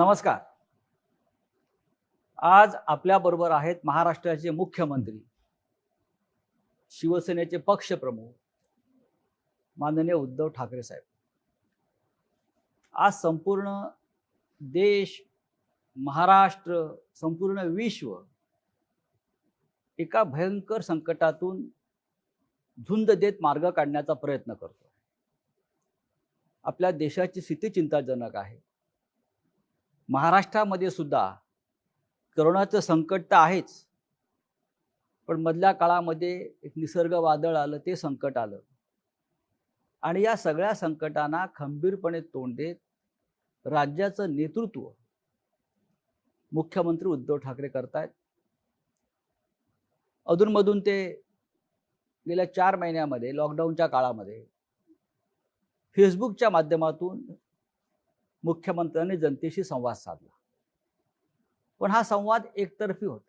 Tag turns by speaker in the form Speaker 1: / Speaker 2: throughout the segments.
Speaker 1: नमस्कार. आज आपल्याबरोबर आहेत महाराष्ट्राचे मुख्यमंत्री, शिवसेनेचे पक्षप्रमुख माननीय उद्धव ठाकरे साहेब. आज संपूर्ण देश, महाराष्ट्र, संपूर्ण विश्व एका भयंकर संकटातून झुंज देत मार्ग काढण्याचा प्रयत्न करतो. आपल्या देशाची स्थिती चिंताजनक आहे. महाराष्ट्रामध्ये सुद्धा करोनाचं संकट तर आहेच, पण मधल्या काळामध्ये एक निसर्ग वादळ आलं, ते संकट आलं आणि या सगळ्या संकटांना खंबीरपणे तोंड देत राज्याचं नेतृत्व मुख्यमंत्री उद्धव ठाकरे करतायत. अधूनमधून ते गेल्या 4 महिन्यामध्ये लॉकडाऊनच्या काळामध्ये फेसबुकच्या माध्यमातून मुख्यमंत्र्यांनी जनतेशी संवाद साधला. पण हा संवाद एकतर्फी होता.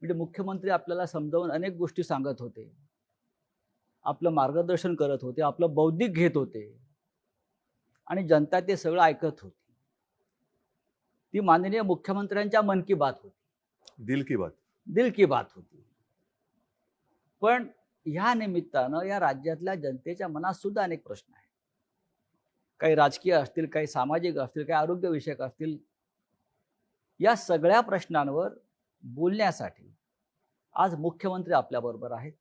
Speaker 1: म्हणजे मुख्यमंत्री आपल्याला समजावून अनेक गोष्टी सांगत होते, आपलं मार्गदर्शन करत होते, आपलं बौद्धिक घेत होते आणि जनता ते सगळं ऐकत होती. ती माननीय मुख्यमंत्र्यांच्या मन की बात होती, दिल की बात होती. पण ह्या निमित्तानं या राज्यातल्या जनतेच्या मनात सुद्धा अनेक प्रश्न आहेत. काही राजकीय असतील, काही सामाजिक असतील, काही आरोग्यविषयक असतील. या सगळ्या प्रश्नांवर बोलण्यासाठी आज मुख्यमंत्री आपल्याबरोबर आहेत.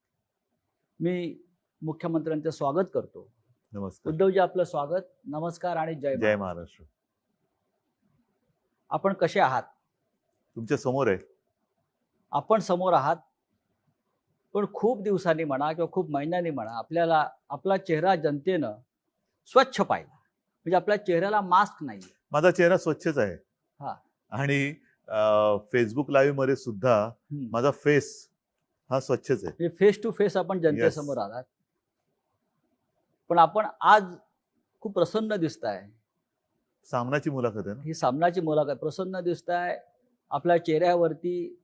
Speaker 1: मी मुख्यमंत्र्यांचं स्वागत करतो.
Speaker 2: नमस्कार
Speaker 1: उद्धवजी, आपलं स्वागत. नमस्कार आणि जय
Speaker 2: महाराष्ट्र.
Speaker 1: आपण कसे आहात?
Speaker 2: तुमच्या समोर आहे.
Speaker 1: आपण समोर आहात, पण खूप दिवसांनी म्हणा किंवा खूप महिन्यांनी म्हणा आपल्याला आपला चेहरा जनतेनं स्वच्छ पाहिला. म्हणजे आपल्या चेहऱ्याला मास्क नाही.
Speaker 2: माझा चेहरा स्वच्छच आहे.
Speaker 1: हा.
Speaker 2: आणि फेसबुक लाईव्ह मध्ये सुद्धा माझा फेस हा स्वच्छच आहे.
Speaker 1: फेस टू फेस आपण जनतेसमोर आलात. पण आपण आज खूप प्रसन्न दिसताय.
Speaker 2: सामनाची मुलाखत आहे ना
Speaker 1: ही? सामनाची मुलाखत. प्रसन्न दिसताय. आपल्या चेहऱ्यावरती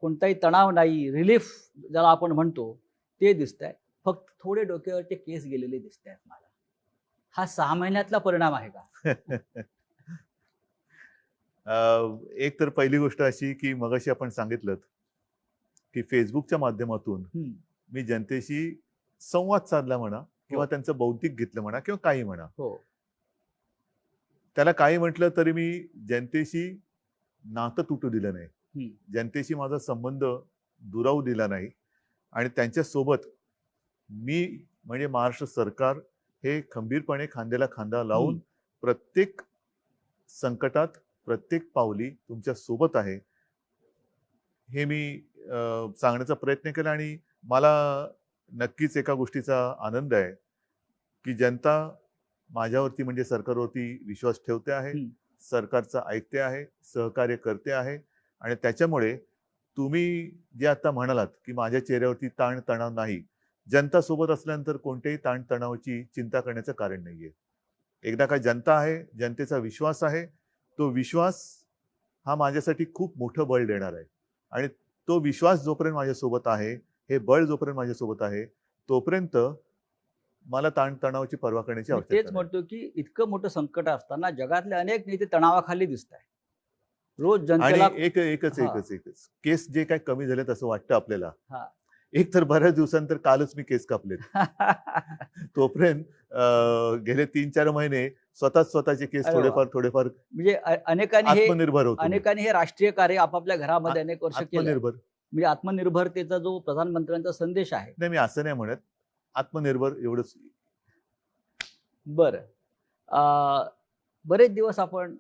Speaker 1: कोणताही तणाव नाही, रिलीफ ज्याला आपण म्हणतो ते दिसतंय. फक्त थोडे डोक्यावरचे केस गेलेले दिसत आहेत मला. हा 6 महिन्यातला परिणाम आहे का?
Speaker 2: एक तर पहिली गोष्ट अशी की मगाशी आपण सांगितलं की फेसबुकच्या माध्यमातून मी जनतेशी संवाद साधला म्हणा किंवा त्यांचं बौद्धिक घेतलं म्हणा किंवा काही म्हणा. त्याला काही म्हटलं तरी मी जनतेशी नातं तुटू दिलं नाही. जनतेशी माझा संबंध दुरावू दिला नाही. आणि त्यांच्यासोबत मी म्हणजे महाराष्ट्र सरकार हे खंबीरपणे खांद्याला खांदा लावून प्रत्येक संकटात, प्रत्येक पावली तुमच्या सोबत आहे हे मी सांगण्याचा प्रयत्न केला. आणि मला नक्कीच एका गोष्टीचा आनंद आहे की जनता माझ्यावरती म्हणजे सरकारवरती विश्वास ठेवते आहे, सरकारचं ऐकते आहे, सहकार्य करते आहे. आणि त्याच्यामुळे तुम्ही जे आता म्हणालात की माझ्या चेहऱ्यावरती ताण तणाव नाही, जनता सोबत असल्यानंतर कोणत्याही ताण तणावाची चिंता करण्याचं कारण नाहीये. एकदा का जनता आहे, जनतेचा विश्वास आहे, तो विश्वास हा माझ्यासाठी खूप मोठं बळ देणार आहे. आणि तो विश्वास जोपर्यंत माझ्यासोबत आहे, हे बळ जोपर्यंत माझ्यासोबत आहे, तोपर्यंत मला ताण तणावाची पर्वा करण्याची आवश्यकता
Speaker 1: तेच म्हणतो की इतकं मोठं संकट असताना जगातले अनेक नेते तणावाखाली दिसत आहेत. रोज जनतेला
Speaker 2: एकच केस जे काय कमी झालेत असं वाटतं आपल्याला. एक तर बऱ्याच दिवसांतर कालच मी केस कापलेत. तोपर्यंत गेले 3-4 महिने स्वतःचे केस थोडेफार
Speaker 1: म्हणजे अनेकांनी हे राष्ट्रीय कार्य आपापल्या घरामध्ये अनेक वर्ष केलं. म्हणजे आत्मनिर्भरतेचा जो प्रधानमंत्र्यांचा संदेश आहे.
Speaker 2: नाही, मी असं नाही म्हणत, आत्मनिर्भर एवढंच.
Speaker 1: बरं, बरेच दिवस आपण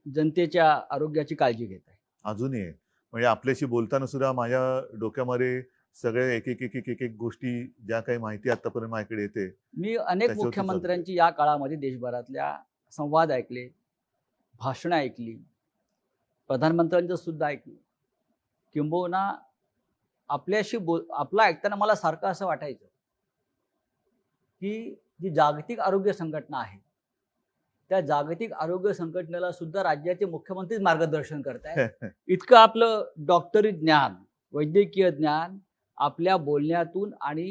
Speaker 1: जनतेच्या आरोग्याची काळजी घेत आहे.
Speaker 2: अजूनही आहे. म्हणजे आपल्याशी बोलताना सुद्धा माझ्या डोक्यामध्ये सगळे एक गोष्टी ज्या काही माहिती आतापर्यंत माझ्याकडे येते.
Speaker 1: मी अनेक मुख्यमंत्र्यांची या काळामध्ये देशभरातल्या संवाद ऐकले, भाषणं ऐकली, प्रधानमंत्र्यांचं सुद्धा ऐकलं. किंबहुना आपल्याशी आपलं ऐकताना मला सारखं असं वाटायचं की जी जागतिक आरोग्य संघटना आहे, त्या जागतिक आरोग्य संघटनेला सुद्धा राज्याचे मुख्यमंत्रीच मार्गदर्शन करतायत. इतकं आपलं डॉक्टरी ज्ञान, वैद्यकीय ज्ञान आपल्या बोलण्यातून आणि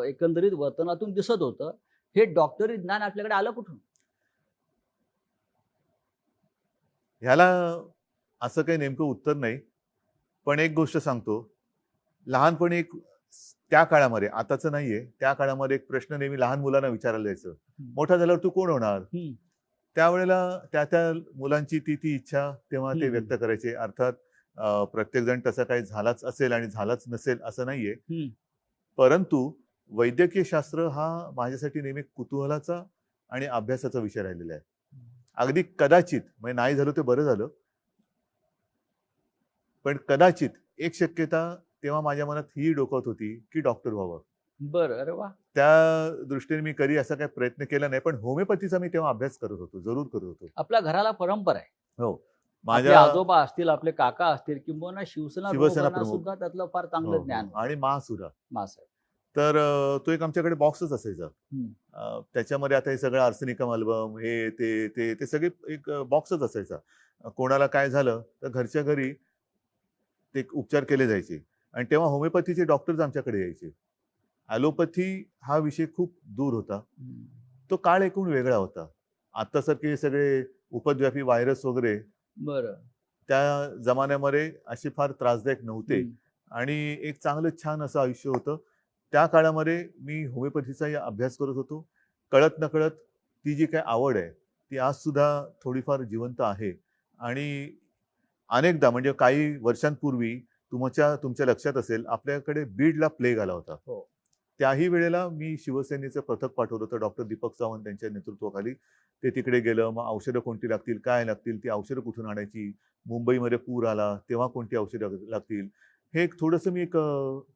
Speaker 1: एकंदरीत वर्तनातून दिसत होतं. हे डॉक्टरी ज्ञान आपल्याकडे आलं कुठून?
Speaker 2: ह्याला असं काही नेमकं उत्तर नाही. पण एक गोष्ट सांगतो, लहानपणी एक त्या काळामध्ये, आताचं नाहीये, त्या काळामध्ये एक प्रश्न नेहमी लहान मुलांना विचारला जायचं, मोठा झाल्यावर तू कोण होणार? त्यावेळेला त्या त्या मुलांची ती इच्छा तेव्हा ते व्यक्त करायचे. अर्थात प्रत्येक जण तसं काही झालाच असेल आणि झालाच नसेल असं नाहीये. परंतु वैद्यकीय शास्त्र हा माझ्यासाठी नेहमी कुतूहलाचा आणि अभ्यासाचा विषय राहिलेला आहे. अगदी कदाचित, म्हणजे नाही झालं ते बरं झालं, पण कदाचित एक शक्यता तेव्हा माझ्या मनात ही डोकत होती की डॉक्टर व्हावं.
Speaker 1: बरं, अरे वा.
Speaker 2: त्या दृष्टीने मी कधी असा काही प्रयत्न केला नाही, पण होमिओपॅथीचा मी तेव्हा अभ्यास करत होतो, जरूर करत होतो.
Speaker 1: आपल्या घराला परंपरा आहे.
Speaker 2: हो,
Speaker 1: आपले
Speaker 2: माझ्या
Speaker 1: आजोबा असतील, आपले काका असतील, किंबहुना शिवसेना
Speaker 2: शिवसेना
Speaker 1: प्रमुखांना
Speaker 2: प्रमुख.
Speaker 1: सुद्धा त्यातलं फार
Speaker 2: हो,
Speaker 1: चांगलं
Speaker 2: हो.
Speaker 1: ज्ञान होतं.
Speaker 2: आणि मासुरा.
Speaker 1: मासाहेब.
Speaker 2: तर तो एक आमच्याकडे बॉक्सच असायचा. त्याच्यामध्ये आता हे सगळं आर्सेनिकम अल्बम, हे ते ते ते सगळे एक बॉक्सच असायचा. कोणाला काय झालं तर घरच्या घरी ते उपचार केले जायचे. आणि तेव्हा होमिओपॅथीचे डॉक्टर्स आमच्याकडे यायचे. ॲलोपॅथी हा विषय खूप दूर होता. तो काळ एकूण वेगळा होता. आत्तासारखे सगळे उपद्व्यापी व्हायरस वगैरे
Speaker 1: बरं.
Speaker 2: त्या जमान्यामध्ये असे फार त्रासदायक नव्हते. आणि एक चांगलं छान असं आयुष्य होतं. त्या काळामध्ये मी होमिओपॅथीचाही अभ्यास करत होतो. कळत नकळत ती जी काही आवड आहे ती आज सुद्धा थोडीफार जिवंत आहे. आणि अनेकदा, म्हणजे काही वर्षांपूर्वी तुमच्या लक्षात असेल, आपल्याकडे बीडला प्लेग आला होता.
Speaker 1: हो.
Speaker 2: त्याही वेळेला मी शिवसेनेचं पथक पाठवलं होतं डॉक्टर दीपक सावंत यांच्या नेतृत्वाखाली. ते तिकडे गेलं. मग औषधं कोणती लागतील, काय लागतील, ती औषधं कुठून आणायची, मुंबईमध्ये पूर आला तेव्हा कोणती औषधं लागतील, हे एक थोडंसं मी एक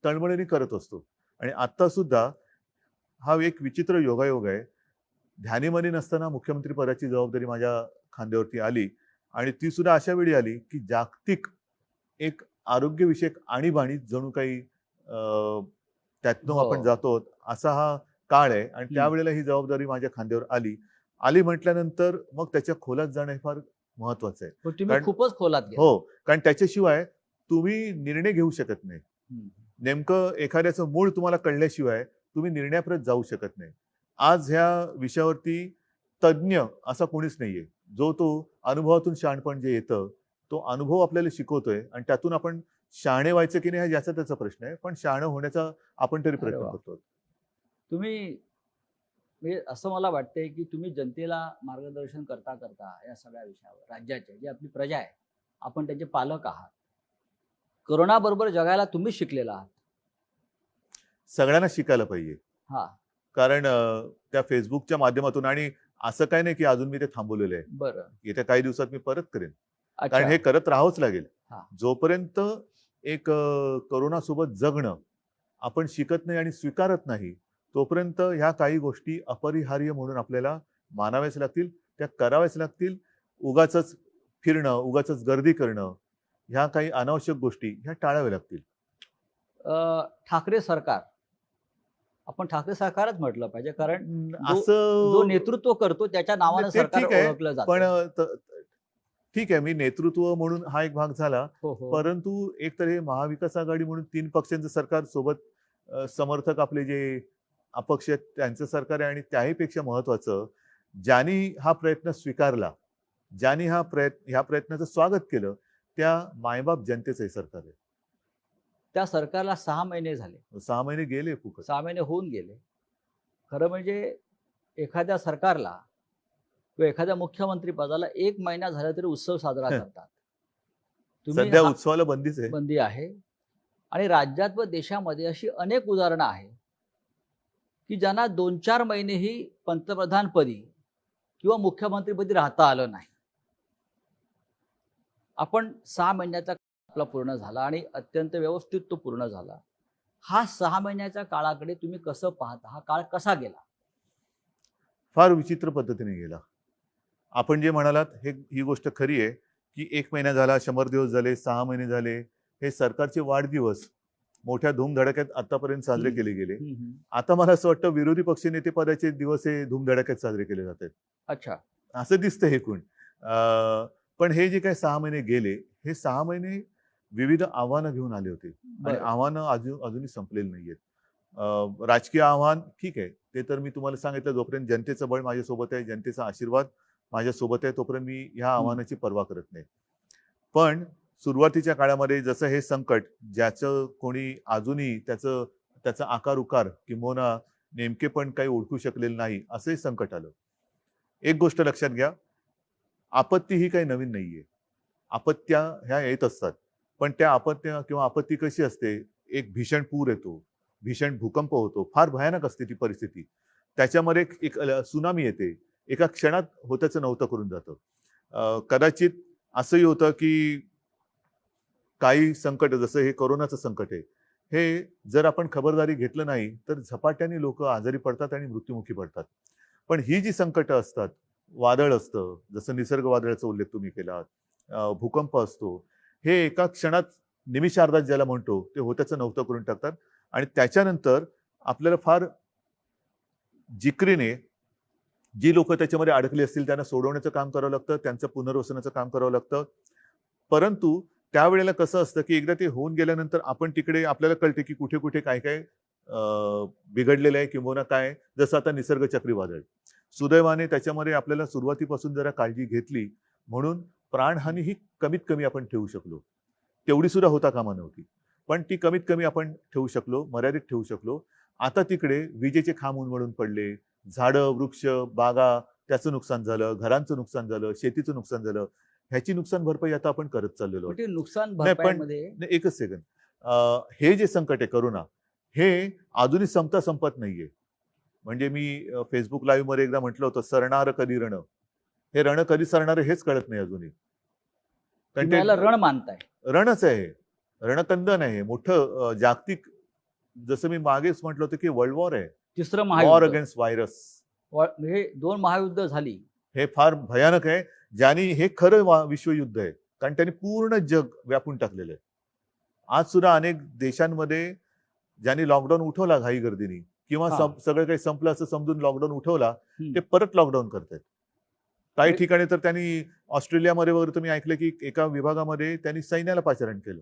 Speaker 2: तळमळीने करत असतो. आणि आत्ता सुद्धा हा एक विचित्र योगायोग आहे. ध्यानीमनी नसताना मुख्यमंत्री पदाची जबाबदारी माझ्या खांद्यावरती आली. आणि ती सुद्धा अशा वेळी आली की जागतिक एक आरोग्यविषयक आणीबाणी जणू काही त्यातनं आपण जातो असा हा काळ आहे. आणि त्यावेळेला ही जबाबदारी माझ्या खांद्यावर आली म्हटल्यानंतर मग त्याच्या खोलात जाणं हे फार महत्वाचं आहे.
Speaker 1: तुम्ही खूपच खोलात गेला.
Speaker 2: हो, कारण त्याच्याशिवाय तुम्ही निर्णय घेऊ शकत नाही. नेमकं एखाद्याचं मूळ तुम्हाला कळल्याशिवाय तुम्ही निर्णयापर्यंत जाऊ शकत नाही. आज ह्या विषयावरती तज्ज्ञ असा कोणीच नाहीये. जो तो अनुभवातून शहाणपण जे येतं, तो अनुभव आपल्याला शिकवतोय आणि त्यातून आपण शहाणे व्हायचं की नाही हा ज्याचा त्याचा प्रश्न आहे, पण शहाणं होण्याचा आपण तरी प्रयत्न करतो.
Speaker 1: तुम्ही, म्हणजे असं मला वाटतंय की तुम्ही जनतेला मार्गदर्शन करता करता या सगळ्या विषयावर, राज्याचे जी आपली प्रजा आहे, आपण त्याचे पालक आहात. कोरोना बरोबर जगायला तुम्ही शिकलेला आहात.
Speaker 2: सगळ्यांना शिकायला पाहिजे. कारण त्या फेसबुकच्या माध्यमातून, आणि असं काही नाही की अजून मी ते थांबवलेलं आहे.
Speaker 1: बरं.
Speaker 2: येत्या काही दिवसात मी परत करेन. कारण हे करत राहावंच लागेल. जोपर्यंत एक कोरोना सोबत जगणं आपण शिकत नाही आणि स्वीकारत नाही, तोपर्यंत ह्या काही गोष्टी अपरिहार्य म्हणून आपल्याला मानाव्याच लागतील, त्या कराव्याच लागतील. उगाचच फिरणं, उगाचच गर्दी करणं, ह्या काही अनावश्यक गोष्टी ह्या टाळाव्या लागतील.
Speaker 1: ठाकरे सरकार, आपण ठाकरे सरकारच म्हटलं पाहिजे, कारण
Speaker 2: असं
Speaker 1: जो नेतृत्व करतो त्याच्या नावाने सरकार ओळखलं जातं.
Speaker 2: पण ठीक आहे, मी नेतृत्व म्हणून हा एक भाग झाला. परंतु एक तर हे महाविकास आघाडी म्हणून 3 पक्षांचं सरकार सोबत समर्थक आपले जे अपक्ष आहेत त्यांचं सरकार आहे. आणि त्याहीपेक्षा महत्वाचं, ज्यांनी हा प्रयत्न स्वीकारला, ज्यांनी ह्या प्रयत्नाचं स्वागत केलं, त्या मायबाप जनतेचं सरकार आहे.
Speaker 1: त्या सरकारला 6 महिने झाले.
Speaker 2: 6 महिने गेले फुकट.
Speaker 1: 6 महिने होऊन गेले. खरं म्हणजे एखाद्या सरकारला किंवा एखाद्या मुख्यमंत्री पदाला 1 महिना झाला तरी उत्सव साजरा करतात.
Speaker 2: सध्या उत्सवाला बंदी
Speaker 1: आहे. आणि राज्यात व देशामध्ये अशी अनेक उदाहरणं आहेत की ज्यांना 2-4 महिनेही पंतप्रधानपदी किंवा मुख्यमंत्रीपदी राहता आलं नाही. आपण 6 महिन्याचा आपला पूर्ण झाला आणि अत्यंत व्यवस्थित तो पूर्ण झाला. हा 6 महिन्याच्या काळाकडे तुम्ही कसं पाहता? हा काळ कसा गेला?
Speaker 2: फार विचित्र पद्धतीने गेला. आपण जे म्हणालात ही गोष्ट खरी आहे की 1 महिना झाला, 100 दिवस झाले, 6 महिने झाले, हे सरकारचे वाढदिवस मोठ्या धूमधडाक्यात आतापर्यंत साजरे केले गेले. आता मला असं वाटतं विरोधी पक्षनेते पदाचे दिवस हे धूमधडाक्यात साजरे केले जातात.
Speaker 1: अच्छा,
Speaker 2: असं दिसतं हे कोण. पण हे जे काही 6 महिने गेले, हे 6 महिने विविध आव्हानं घेऊन आले होते. आणि आव्हानं अजूनही संपलेली नाहीयेत. राजकीय आव्हान ठीक आहे, ते तर मी तुम्हाला सांगितलं, जोपर्यंत जनतेचं बळ माझ्यासोबत आहे, जनतेचा आशीर्वाद माझ्यासोबत आहे तोपर्यंत मी ह्या आव्हानाची पर्वा करत नाही. पण सुरुवातीच्या काळामध्ये जसं हे संकट ज्याचं कोणी अजूनही त्याचा आकार उकार किंवा नेमके पण काही ओळखू शकलेलं नाही असंही संकट आलं. एक गोष्ट लक्षात घ्या, आपत्ती ही काही नवीन नाहीये. आपत्त्या ह्या येत असतात, पण त्या आपत्त्या किंवा आपत्ती कशी असते, एक भीषण पूर येतो, भीषण भूकंप होतो, फार भयानक असते ती परिस्थिती. त्याच्यामध्ये एक सुनामी येते, एका क्षणात होत्याचं नव्हतं करून जातं. कदाचित असंही होतं की काही संकट जसं हे कोरोनाचं संकट आहे, हे जर आपण खबरदारी घेतलं नाही तर झपाट्याने लोक आजारी पडतात आणि मृत्युमुखी पडतात. पण ही जी संकटं असतात, वादळ असतं, जसं निसर्ग वादळाचा उल्लेख तुम्ही केला, भूकंप असतो, हे एका क्षणात निमिषार्धात ज्याला म्हणतो ते होत्याचं नव्हतं करून टाकतात. आणि त्याच्यानंतर आपल्याला फार जिकरीने जी लोक त्याच्यामध्ये अडकली असतील त्यांना सोडवण्याचं काम करावं लागतं, त्यांचं पुनर्वसनाचं काम करावं लागतं. परंतु त्यावेळेला कसं असतं की एकदा ते होऊन गेल्यानंतर आपण तिकडे आपल्याला कळते की कुठे कुठे काय काय बिघडलेलं आहे किंवा काय. जसं आता निसर्ग चक्रीवादळ, सुदैवाने त्याच्यामध्ये आपल्याला सुरुवातीपासून जरा काळजी घेतली म्हणून प्राणहानी ही कमीत कमी आपण ठेवू शकलो. तेवढी सुद्धा होता कामा नव्हती, पण ती कमीत कमी आपण ठेवू शकलो, मर्यादित ठेवू शकलो. आता तिकडे विजेचे खांब उन्मळून पडले, झाडं वृक्ष बागा त्याचं नुकसान झालं, घरांचं नुकसान झालं, शेतीचं नुकसान झालं. ह्याची नुकसान भरपाई आता आपण करत चाललेलो आहोत.
Speaker 1: नुकसान
Speaker 2: नाही पण
Speaker 1: भरपाईमध्ये
Speaker 2: एकच सेकंद, हे जे संकट आहे करोना, हे अजूनही संपत नाहीये. म्हणजे मी फेसबुक लाईव्ह मध्ये एकदा म्हटलं होतं, सरणार कधी रण. हे रण कधी सरणार हेच कळत नाही अजूनही. कारण
Speaker 1: तुम्ही याला रण मानताय.
Speaker 2: रणच आहे, रणकंदन आहे मोठं जागतिक. जसं मी मागेच म्हटलं होतं की वर्ल्ड वॉर आहे,
Speaker 1: तिसरं
Speaker 2: वॉर
Speaker 1: महायुद्ध,
Speaker 2: अगेन्स्ट व्हायरस.
Speaker 1: हे 2 महायुद्ध झाली.
Speaker 2: हे फार भयानक आहे, ज्यांनी हे खरं विश्वयुद्ध आहे, कारण त्यांनी पूर्ण जग व्यापून टाकलेलं आहे. आज सुद्धा अनेक देशांमध्ये ज्यांनी लॉकडाऊन उठवला घाई गर्दीने किंवा सगळं काही संपलं असं समजून लॉकडाऊन उठवला, ते परत लॉकडाऊन करतायत. काही ठिकाणी तर त्यांनी ऑस्ट्रेलियामध्ये वगैरे तुम्ही ऐकलं की एका विभागामध्ये त्यांनी सैन्याला पाचारण केलं.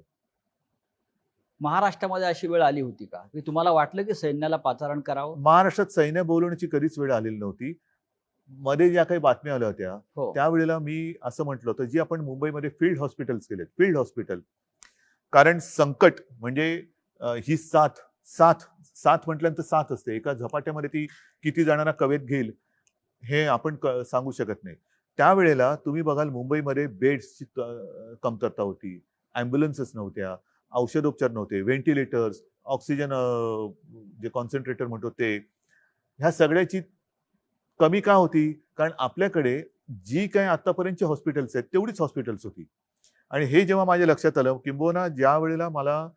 Speaker 1: महाराष्ट्रामध्ये अशी वेळ आली होती का की तुम्हाला वाटलं की सैन्याला पाचारण करावं?
Speaker 2: महाराष्ट्रात सैन्य बोलवण्याची कधीच वेळ आलेली नव्हती. मध्ये ज्या काही बातम्या आल्या होत्या त्यावेळेला मी असं म्हटलं होतं, जी आपण मुंबईमध्ये फील्ड हॉस्पिटल्स केलेत, फील्ड हॉस्पिटल. कारण संकट म्हणजे ही साथ म्हटल्यानंतर साथ असते, एका झपाट्यामध्ये ती किती जणांना कवेत घेईल हे आपण सांगू शकत नाही. त्यावेळेला तुम्ही बघाल मुंबईमध्ये बेड्सची कमतरता होती, ॲम्ब्युलन्सेस नव्हत्या, औषधोपचार नव्हते, व्हेंटिलेटर्स, ऑक्सिजन जे कॉन्सन्ट्रेटर म्हणतो ते. ह्या सगळ्याची कमी का होती? कारण आपल्याकडे जी काही आतापर्यंतची हॉस्पिटल्स आहेत तेवढीच हॉस्पिटल्स होती. आणि हे जेव्हा माझ्या लक्षात आलं, किंबहुना ज्या वेळेला मला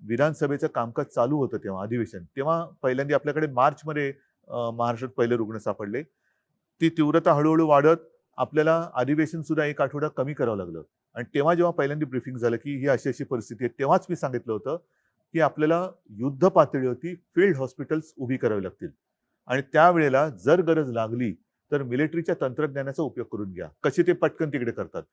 Speaker 2: विधानसभेचं कामकाज चालू होतं तेव्हा अधिवेशन, तेव्हा पहिल्यांदा आपल्याकडे मार्चमध्ये महाराष्ट्रात पहिले रुग्ण सापडले. ती तीव्रता हळूहळू वाढत आपल्याला अधिवेशन सुद्धा 1 आठवडा कमी करावं लागलं. आणि तेव्हा जेव्हा पहिल्यांदा ब्रीफिंग झालं की ही अशी अशी परिस्थिती आहे, तेव्हाच मी सांगितलं होतं की आपल्याला युद्ध पातळीवरती फील्ड हॉस्पिटल्स उभी करावी लागतील. आणि त्यावेळेला जर गरज लागली तर मिलिटरीच्या तंत्रज्ञानाचा उपयोग करून घ्या. कसे ते पटकन तिकडे करतात.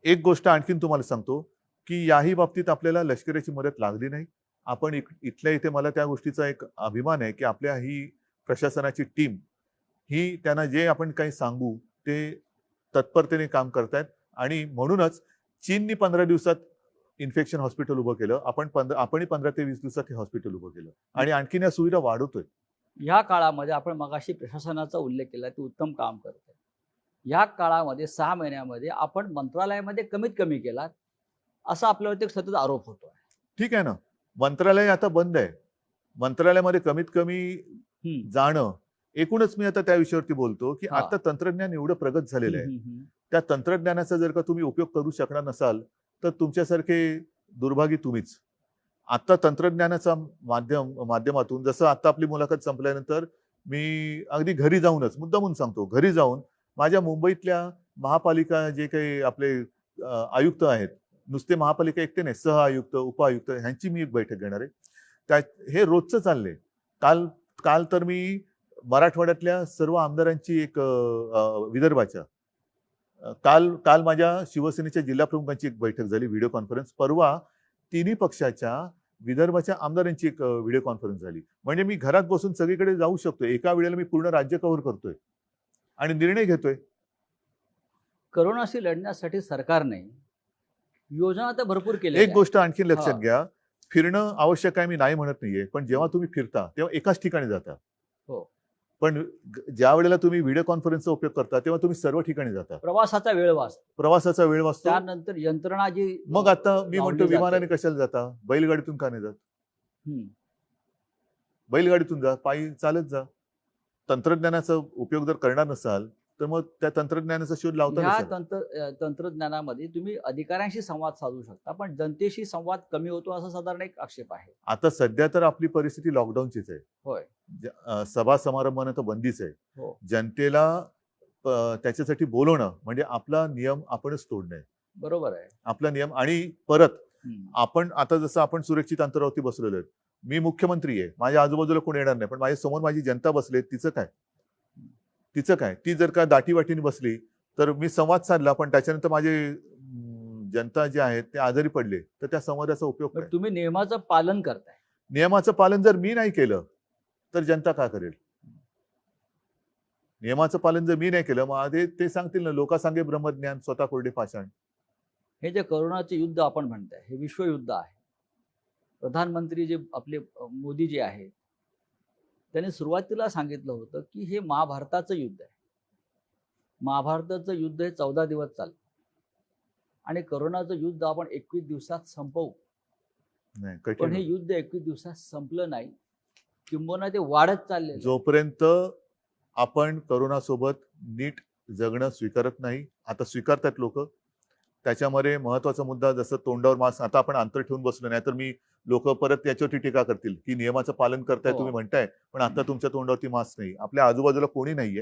Speaker 2: एक गोष्ट आणखीन तुम्हाला सांगतो की याही बाबतीत आपल्याला लष्कराची मदत लागली नाही. आपण इथल्या इथे मला त्या गोष्टीचा एक अभिमान आहे की आपल्या ही प्रशासनाची टीम ही त्यांना जे आपण काही सांगू ते तत्परतेने काम करतायत. आणि म्हणूनच चीननी 15 दिवसात इन्फेक्शन हॉस्पिटल उभं केलं, आपणही 15 ते 20 दिवसात हे हॉस्पिटल उभं केलं आणि आणखीन या सुविधा वाढवतोय.
Speaker 1: या काळामध्ये आपण मगाशी प्रशासनाचा उल्लेख केला, ते उत्तम काम करते. या काळामध्ये 6 महिन्यामध्ये आपण मंत्रालयामध्ये कमीत कमी केलात असा आपल्यावरती सतत आरोप होतो.
Speaker 2: ठीक आहे ना, मंत्रालय आता बंद आहे. मंत्रालयामध्ये कमीत कमी जाणं, एकूणच मी आता त्या विषयावरती बोलतो की आता तंत्रज्ञान एवढं प्रगत झालेलं आहे, त्या तंत्रज्ञानाचा जर का तुम्ही उपयोग करू शकणार नसाल तर तुमच्यासारखे दुर्भागी तुम्हीच. आता तंत्रज्ञानाचा माध्यमातून, जसं आता आपली मुलाखत संपल्यानंतर मी अगदी घरी जाऊनच मुद्दामून सांगतो, घरी जाऊन माझ्या मुंबईतल्या महापालिका जे काही आपले आयुक्त आहेत, नुसते महापालिका एकटे नाही, सहआयुक्त उपआयुक्त ह्यांची मी एक बैठक घेणार आहे. हे रोजचं चाललंय. काल तर मी मराठवाड्यातल्या सर्व आमदारांची एक विदर्भाच्या काल माझ्या शिवसेनेच्या जिल्हा प्रमुखांची एक बैठक झाली, व्हिडिओ कॉन्फरन्स. परवा तिन्ही पक्षाच्या विदर्भाच्या आमदारांची एक व्हिडिओ कॉन्फरन्स झाली. म्हणजे मी घरात बसून सगळीकडे जाऊ शकतोय. एका वेळेला मी पूर्ण राज्य कव्हर करतोय आणि निर्णय घेतोय.
Speaker 1: करोनाशी लढण्यासाठी सरकारने योजना तर भरपूर केल्या.
Speaker 2: एक गोष्ट आणखी लक्षात
Speaker 1: हा.
Speaker 2: घ्या, फिरणं आवश्यक आहे मी नाही म्हणत नाहीये, पण जेव्हा तुम्ही फिरता तेव्हा एकाच ठिकाणी जाता.
Speaker 1: हो.
Speaker 2: पण ज्या वेळेला तुम्ही व्हिडिओ कॉन्फरन्सचा उपयोग करता तेव्हा तुम्ही सर्व ठिकाणी जाता.
Speaker 1: प्रवासाचा वेळ वाचतो.
Speaker 2: प्रवासाचा वेळ वाचतो.
Speaker 1: त्यानंतर यंत्रणा जी
Speaker 2: मग आता मी म्हणतो
Speaker 1: लावली
Speaker 2: विमानाने
Speaker 1: जाते.
Speaker 2: कशाला जाता, बैलगाडीतून का नाही जात?
Speaker 1: हम्म.
Speaker 2: बैलगाडीतून जा, पायी चालत जा. तंत्रज्ञानाचा उपयोग जर करणार नसाल तर मग त्या तंत्रज्ञानाचा शोध लावता
Speaker 1: ह्या
Speaker 2: कशाला?
Speaker 1: तंत्रज्ञानामध्ये तुम्ही अधिकाऱ्यांशी संवाद साधू शकता, पण जनतेशी संवाद कमी होतो असा साधारण एक आक्षेप आहे.
Speaker 2: आता सध्या तर आपली परिस्थिती लॉकडाऊनचीच आहे.
Speaker 1: होय.
Speaker 2: सभा समारंभाने तर बंदीच आहे.
Speaker 1: हो.
Speaker 2: जनतेला त्याच्यासाठी बोलवणं म्हणजे आपला नियम आपणच तोडणे.
Speaker 1: बरोबर आहे.
Speaker 2: आपला नियम. आणि परत
Speaker 1: हम्म.
Speaker 2: आपण आता जसं आपण सुरक्षित अंतरावरती बसलेलो आहेत, मी मुख्यमंत्री आहे, माझ्या आजूबाजूला कोण येणार नाही, पण माझ्या समोर माझी जनता बसली, तिचं काय? ती जर का दाटीवाटीने बसली तर मी संवाद साधला, पण त्याच्यानंतर माझे जनता जे आहेत ते आजारी पडले तर त्या संवादाचा उपयोग
Speaker 1: पण
Speaker 2: काय?
Speaker 1: तुम्ही नियमाचं पालन करताय.
Speaker 2: नियमाचं पालन जर मी नाही केलं तर जनता का करेल? नियमाचं पालन जर मी नाही केलं मग ते सांगतील ना, लोका सांगे ब्रह्मज्ञान स्वतः कोरडे पाषाण.
Speaker 1: हे जे करोनाचे युद्ध आपण म्हणताय हे विश्वयुद्ध आहे. प्रधानमंत्री जे आपले मोदी जे आहेत त्यांनी सुरुवातीला सांगितलं होतं की हे महाभारताचं युद्ध आहे. महाभारताचं युद्ध हे 14 दिवस चाललं आणि करोनाचं युद्ध आपण 21 दिवसात संपवू.
Speaker 2: नाही,
Speaker 1: पण
Speaker 2: कठीण
Speaker 1: हे
Speaker 2: होतं.
Speaker 1: युद्ध 21 दिवसात संपलं नाही, किंबहुना ते वाढत चालले.
Speaker 2: जोपर्यंत आपण करोनासोबत नीट जगणं स्वीकारत नाही, आता स्वीकारतात लोक. त्याच्यामध्ये महत्वाचा मुद्दा जसं तोंडावर मास्क, आता आपण अंतर ठेवून बसलो, नाही तर मी लोक परत याच्यावरती टीका करतील की नियमाचं पालन करताय
Speaker 1: हो.
Speaker 2: तुम्ही म्हणताय, पण आता तुमच्या तोंडावरती मास्क नाही. आपल्या आजूबाजूला कोणी नाहीये,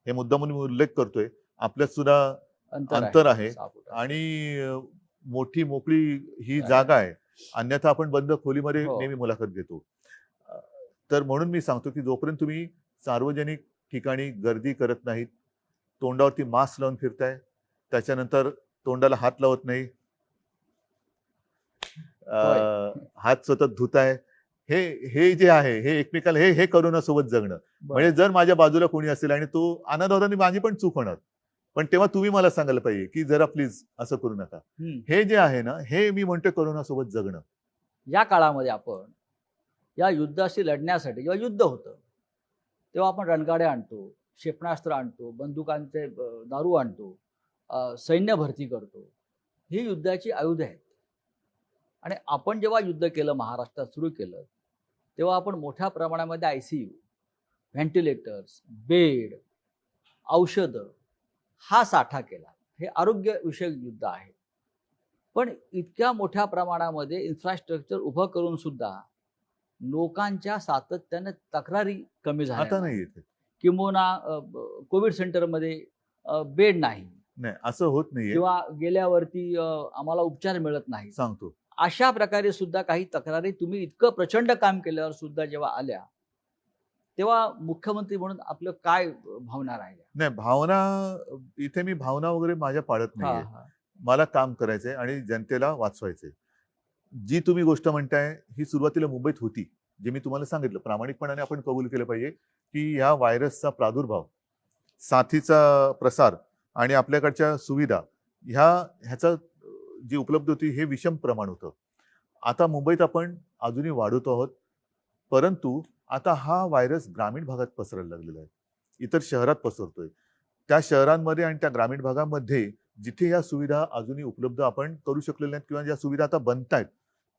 Speaker 2: हे मुद्दा म्हणून मी उल्लेख करतोय. आपल्यात सुद्धा अंतर आहे
Speaker 1: 6 फुटाचं.
Speaker 2: आणि मोठी मोकळी ही
Speaker 1: आहे.
Speaker 2: जागा आहे, अन्यथा आपण बंद खोलीमध्ये
Speaker 1: हो.
Speaker 2: नेहमी मुलाखत घेतो. तर म्हणून मी सांगतो की जोपर्यंत तुम्ही सार्वजनिक ठिकाणी गर्दी करत नाहीत, तोंडावरती मास्क लावून फिरताय, त्याच्यानंतर तोंडाला हात लावत नाही, हात सतत धुताय, हे जे आहे हे एकमेकाला हे करोनासोबत जगणं.
Speaker 1: बरं.
Speaker 2: म्हणजे जर माझ्या बाजूला कोणी असेल आणि तो अनादराने माझी पण चूक होणार, पण तेव्हा तुम्ही मला सांगायला पाहिजे की जरा प्लीज असं करू नका.
Speaker 1: हम्म.
Speaker 2: हे जे आहे ना, हे मी म्हणतो करोनासोबत जगणं.
Speaker 1: या काळामध्ये आपण या युद्धाशी लढण्यासाठी जेव्हा युद्ध होतं तेव्हा आपण रणगाड्या आणतो, क्षेपणास्त्र आणतो, बंदुकांचे दारू आणतो, सैन्य भरती करतो. ही युद्धाची आयुधं आहेत. आणि आपण जेव्हा युद्ध केलं, महाराष्ट्रात सुरू केलं, तेव्हा आपण मोठ्या प्रमाणामध्ये ICU, व्हेंटिलेटर्स, बेड, औषधं हा साठा केला. हे आरोग्यविषयक युद्ध आहे. पण इतक्या मोठ्या प्रमाणामध्ये इन्फ्रास्ट्रक्चर उभं करून सुद्धा लोकांच्या सातत्याने तक्रारी कमी
Speaker 2: आता
Speaker 1: झाल्या
Speaker 2: नाही येते.
Speaker 1: किंबहुना कोविड सेंटरमध्ये बेड नाही
Speaker 2: नाही, असं होत नाहीये.
Speaker 1: किंवा गेल्यावरती आम्हाला उपचार मिळत नाही.
Speaker 2: सांगतो,
Speaker 1: अशा प्रकारे सुद्धा काही तक्रारी तुम्ही इतकं प्रचंड काम केल्यावर सुद्धा जेव्हा आल्या तेव्हा मुख्यमंत्री म्हणून आपलं काय भावना राहिल्या?
Speaker 2: नाही भावना, इथे मी भावना वगैरे माझ्या पाळत नाहीये. मला काम करायचंय आणि जनतेला वाचवायचंय. जी तुम्ही गोष्ट म्हणताय ही सुरुवातीला मुंबईत होती, जे मी तुम्हाला सांगितलं. प्रामाणिकपणाने आपण कबूल केलं पाहिजे की ह्या व्हायरसचा प्रादुर्भाव, साथीचा प्रसार आणि आपल्याकडच्या सुविधा ह्याचा जी उपलब्ध होती हे विषम प्रमाण होतं. आता मुंबईत आपण अजूनही वाढवतो आहोत, परंतु आता हा व्हायरस ग्रामीण भागात पसरायला लागलेला आहे, इतर शहरात पसरतोय. त्या शहरांमध्ये आणि त्या ग्रामीण भागामध्ये जिथे या सुविधा अजूनही उपलब्ध आपण करू शकलेल्या नाहीत किंवा ज्या सुविधा आता बनतायत,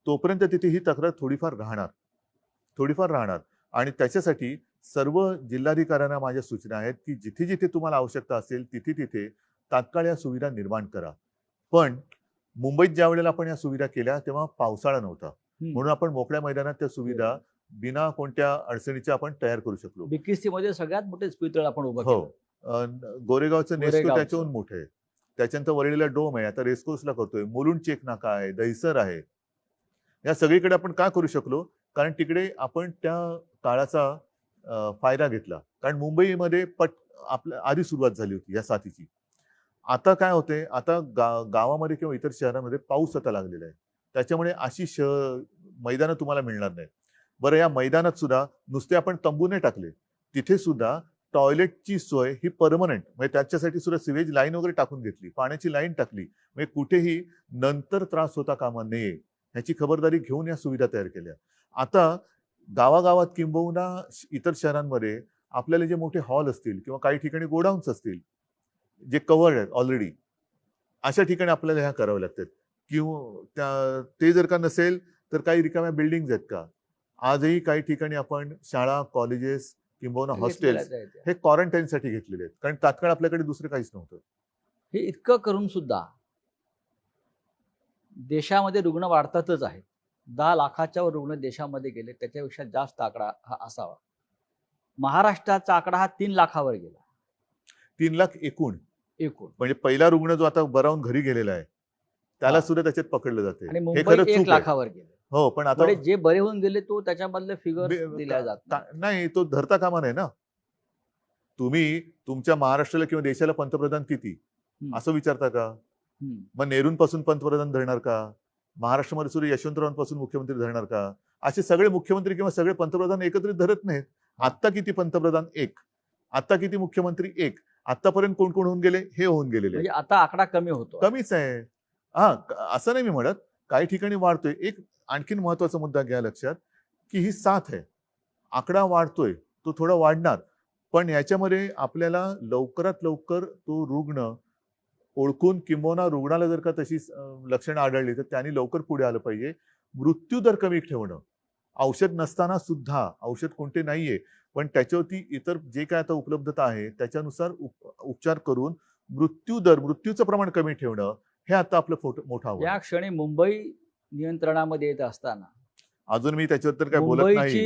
Speaker 2: तोपर्यंत तिथे ही तक्रार थोडीफार राहणार. आणि त्याच्यासाठी सर्व जिल्हाधिकाऱ्यांना माझ्या सूचना आहेत की जिथे जिथे तुम्हाला आवश्यकता असेल तिथे तिथे तात्काळ या सुविधा निर्माण करा. पण मुंबईत ज्या वेळेला आपण या सुविधा केल्या तेव्हा पावसाळा नव्हता, म्हणून आपण मोकळ्या मैदानात त्या सुविधा बिना कोणत्या अडचणीच्या आपण तयार करू शकलो.
Speaker 1: BKC मध्ये सगळ्यात मोठे इस्पितळ आपण उभं
Speaker 2: हो,
Speaker 1: केलं.
Speaker 2: गोरेगावचं नेस्को
Speaker 1: गोरेगावचं.
Speaker 2: त्याच्याहून मोठं आहे. त्याच्यानंतर वरळीला डोम आहे, आता रेसकोर्सला करतोय, मुलुंड चेक नाका आहे, दहिसर आहे. या सगळीकडे आपण का करू शकलो? कारण तिकडे आपण त्या काळाचा फायदा घेतला. कारण मुंबईमध्ये आपल्या आधी सुरुवात झाली होती या साथीची. आता काय होते, आता गावामध्ये किंवा इतर शहरांमध्ये पाऊस आता लागलेला आहे, त्याच्यामुळे अशी मैदानं तुम्हाला मिळणार नाहीत. बरं, या मैदानात सुद्धा नुसते आपण तंबू नाही टाकले, तिथे सुद्धा टॉयलेटची सोय ही परमनंट, म्हणजे त्याच्यासाठी सुद्धा सिवेज लाईन वगैरे टाकून घेतली, पाण्याची लाईन टाकली, म्हणजे कुठेही नंतर त्रास होता कामा नये ह्याची खबरदारी घेऊन या सुविधा तयार केल्या. आता गावागावात किंबहुना इतर शहरांमध्ये आपल्याला जे मोठे हॉल असतील किंवा काही ठिकाणी गोडाऊन्स असतील जे कव्हर्ड आहेत ऑलरेडी, अशा ठिकाणी आपल्याला ह्या कराव्या लागतात. किंवा ते जर का नसेल तर काही रिकाम्या बिल्डिंग आहेत का, आजही काही ठिकाणी आपण शाळा, कॉलेजेस किंबहुना हॉस्टेल्स हे क्वारंटाईनसाठी घेतलेले आहेत, कारण तात्काळ आपल्याकडे दुसरं काहीच नव्हतं.
Speaker 1: हे इतकं करून सुद्धा देशामध्ये रुग्ण वाढतातच आहेत. 10 लाखाच्या वर रुग्ण देशामध्ये गेले, त्याच्यापेक्षा जास्त आकडा हा असावा. महाराष्ट्राचा आकडा हा 3 लाखावर गेला.
Speaker 2: 3 लाख एकूण, म्हणजे पहिला रुग्ण जो आता बरा होऊन घरी गेलेला आहे त्याला सुद्धा त्याच्यात पकडलं जाते.
Speaker 1: आणि
Speaker 2: हे
Speaker 1: मुंबई
Speaker 2: खरंच
Speaker 1: 1
Speaker 2: चूक आहे.
Speaker 1: लाखावर गेले.
Speaker 2: हो, पण आता
Speaker 1: जे बरे होऊन गेले तो त्याच्यामधले फिगर दिल्या जात
Speaker 2: नाही, तो धरता कामा नाही ना. तुम्ही तुमच्या महाराष्ट्राला किंवा देशाला पंतप्रधान किती असं विचारता का? मग नेहरूंपासून पंतप्रधान धरणार का? महाराष्ट्रामध्ये सुद्धा यशवंतरावांपासून मुख्यमंत्री धरणार का? असे सगळे मुख्यमंत्री किंवा सगळे पंतप्रधान एकत्रित धरत नाहीत. आत्ता किती पंतप्रधान? 1. आत्ता किती मुख्यमंत्री? 1. आतापर्यंत कोण कोण होऊन गेले? हे होऊन गेलेले.
Speaker 1: म्हणजे आता आकडा कमी होतो.
Speaker 2: कमीच आहे. हा, असं नाही मी म्हणत, काही ठिकाणी वाढतोय. एक आणखीन महत्वाचा मुद्दा घ्या लक्षात, की ही साथ आहे, आकडा वाढतोय, तो थोडा वाढणार, पण याच्यामध्ये आपल्याला लवकरात लवकर तो रुग्ण ओळखून किंबहुना रुग्णाला जर का तशी लक्षणं आढळली तर त्यांनी लवकर पुढे आलं पाहिजे. मृत्यूदर कमी ठेवणं, औषध नसताना सुद्धा, औषध कोणते नाहीये पण त्याच्यावरती इतर जे काय आता उपलब्धता आहे त्याच्यानुसार उपचार करून मृत्यूचं प्रमाण कमी ठेवणं, हे आता आपलं मोठं आव्हान.
Speaker 1: या क्षणी मुंबई नियंत्रणामध्ये येत असताना
Speaker 2: अजून मी त्याच्याबद्दल काय बोलत नाही.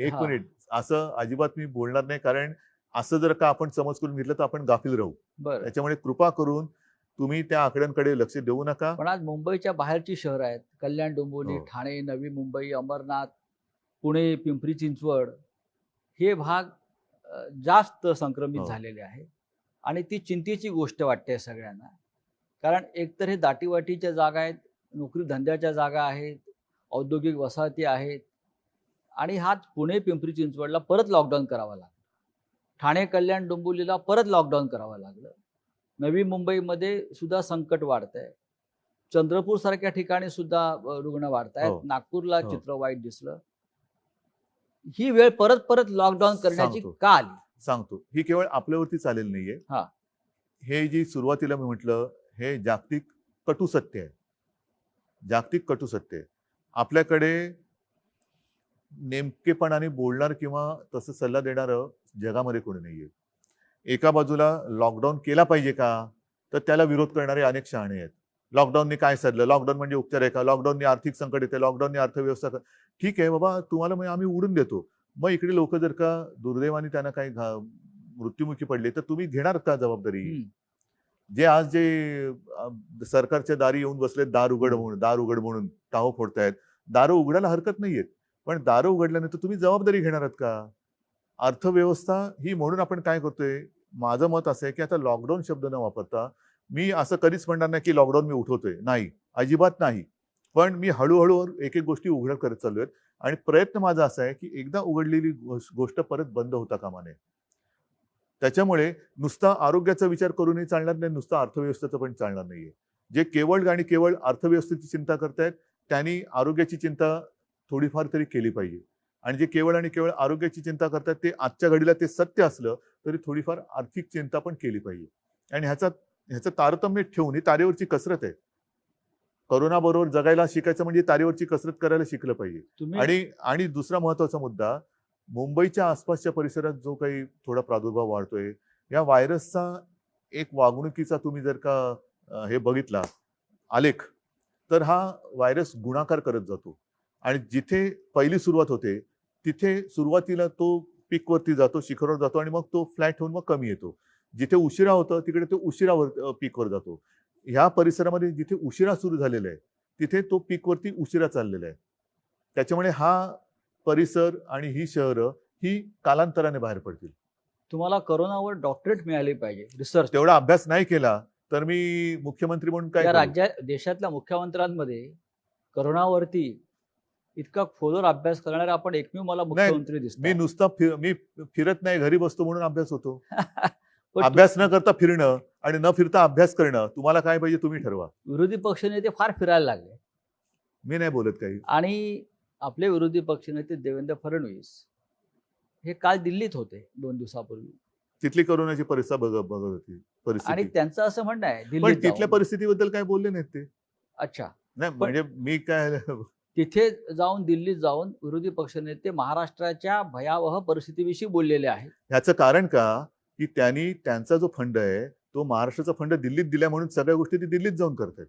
Speaker 2: एक मिनिट, असं अजिबात मी बोलणार नाही, कारण असं जर का आपण समज करून घेतलं तर आपण गाफील राहू. त्याच्यामुळे कृपा करून तुम्ही त्या आकड्यांकडे लक्ष देऊ नका.
Speaker 1: पण आज मुंबईच्या बाहेरची शहरं आहेत, कल्याण, डोंबिवली, ठाणे, नवी मुंबई, अंबरनाथ, पुणे, पिंपरी चिंचवड, हे भाग जास्त संक्रमित झालेले आहेत. आणि ती चिंतेची गोष्ट वाटते सगळ्यांना, कारण एकतर हे दाटीवाटीच्या जागा आहेत, नोकरी धंद्याच्या जागा आहेत, औद्योगिक वसाहती आहेत, आणि हाच पुणे, पिंपरी चिंचवडला परत लॉकडाऊन करावा लागला, ठाणे, कल्याण, डोंबिवलीला परत लॉकडाऊन करावं लागलं, नवी मुंबईमध्ये सुद्धा संकट वाढत आहे, चंद्रपूर सारख्या ठिकाणी सुद्धा रुग्ण वाढत आहेत, नागपूरला चित्र वाईट दिसलं. ही वेळ परत परत लॉकडाऊन करण्याची का आली?
Speaker 2: सांगतो, ही केवळ आपल्यावरती चालेल नाहीये. हे जी सुरुवातीला मी म्हटलं, हे जागतिक कटू सत्य आहे. जागतिक कटू सत्य आहे. आपल्याकडे नेमकेपणाने बोलणार किंवा तसं सल्ला देणारं जगामध्ये कोणी नाहीये. एका बाजूला लॉकडाऊन केला पाहिजे का, तर त्याला विरोध करणारे अनेक शहाणे आहेत. लॉकडाऊनने काय साधलं? लॉकडाऊन म्हणजे उपचार आहे का? लॉकडाऊनने आर्थिक संकट येते, लॉकडाऊनने अर्थव्यवस्था. ठीक आहे बाबा, तुम्हाला मग आम्ही उडून देतो. मग इकडे लोक जर का दुर्दैवाने त्यांना काही मृत्युमुखी पडले तर तुम्ही घेणार का जबाबदारी? जे आज जे सरकारच्या दारी येऊन बसले, दार उघड म्हणून टाहो फोडतायत. दारं उघडायला हरकत नाहीयेत, पण दारं उघडल्यानंतर तुम्ही जबाबदारी घेणार आहात का? अर्थव्यवस्था ही, म्हणून आपण काय करतोय, माझं मत असं आहे की आता लॉकडाऊन शब्द न वापरता, मी असं कधीच म्हणणार नाही की लॉकडाऊन मी उठवतोय, नाही, अजिबात नाही. पण मी हळूहळू एक एक गोष्टी उघड करत चाललोय, आणि प्रयत्न माझा असा आहे की एकदा उघडलेली गोष्ट परत बंद होता कामा नये. त्याच्यामुळे नुसता आरोग्याचा विचार करूनही चालणार नाही, नुसता अर्थव्यवस्थेचं पण चालणार नाहीये. जे केवळ आणि केवळ अर्थव्यवस्थेची चिंता करतायत त्यांनी आरोग्याची चिंता थोडीफार तरी केली पाहिजे, आणि जे केवळ आणि केवळ आरोग्याची चिंता करतात ते आजच्या घडीला ते सत्य असलं तरी थोडीफार आर्थिक चिंता पण केली पाहिजे. आणि ह्याचं तारतम्य ठेवून, ही तारेवरची कसरत आहे. करोना बरोबर जगायला शिकायचं म्हणजे तारेवरची कसरत करायला शिकलं पाहिजे. आणि दुसरा महत्वाचा मुद्दा, मुंबईच्या आसपासच्या परिसरात जो काही थोडा प्रादुर्भाव वाढतोय, या व्हायरसचा एक वागणुकीचा तुम्ही जर का हे बघितला आलेख, तर हा व्हायरस गुणाकार करत जातो, आणि जिथे पहिली सुरुवात होते तिथे सुरुवातीला तो पीकवरती जातो, शिखरावर जातो, आणि मग तो फ्लॅट होऊन मग कमी येतो. जिथे उशिरा होतं तिकडे तो उशिरावर पीकवर जातो. ह्या परिसरामध्ये जिथे उशिरा सुरू झालेला आहे तिथे तो पीकवरती उशिरा चाललेला आहे. त्याच्यामुळे हा परिसर आणि ही शहरं ही कालांतराने बाहेर पडतील.
Speaker 1: तुम्हाला करोनावर डॉक्टरेट मिळाली पाहिजे, रिसर्च.
Speaker 2: तेवढा अभ्यास नाही केला तर मी मुख्यमंत्री म्हणून काय
Speaker 1: देशातल्या मुख्यमंत्र्यांमध्ये करोनावरती इतका खोलवर अभ्यास करणारा आपण एकमेव मला मुख्यमंत्री
Speaker 2: मी
Speaker 1: दिसतो.
Speaker 2: नुसता मी फिरत नाही, घरी बसतो म्हणून अभ्यास होतो.
Speaker 1: पण
Speaker 2: अभ्यास न करता फिरणं आणि न फिरता अभ्यास करणं, तुम्हाला काय पाहिजे तुम्ही ठरवा.
Speaker 1: विरोधी पक्षनेते फार फिरायला लागले
Speaker 2: मी नाही बोलत काही.
Speaker 1: आणि आपले विरोधी पक्षनेते देवेंद्र फडणवीस हे काल दिल्लीत होते 2 दिवसापूर्वी
Speaker 2: तिथली करोनाची परिस्थिती बघत होती
Speaker 1: आणि
Speaker 2: परिस्थिती.
Speaker 1: त्यांचं असं म्हणणं आहे
Speaker 2: पण
Speaker 1: दिल्लीत
Speaker 2: तिथल्या
Speaker 1: जाऊन.
Speaker 2: परिस्थितीबद्दल काय बोलले नाहीत ते.
Speaker 1: अच्छा,
Speaker 2: नाही म्हणजे मी काय
Speaker 1: तिथे जाऊन दिल्लीत जाऊन विरोधी पक्षनेते महाराष्ट्राच्या भयावह परिस्थितीविषयी बोललेले आहेत.
Speaker 2: ह्याचं कारण का की त्यांनी त्यांचा जो फंड आहे तो महाराष्ट्राचा फंड दिल्लीत दिला म्हणून सगळ्या गोष्टी ती दिल्लीत जाऊन करतात.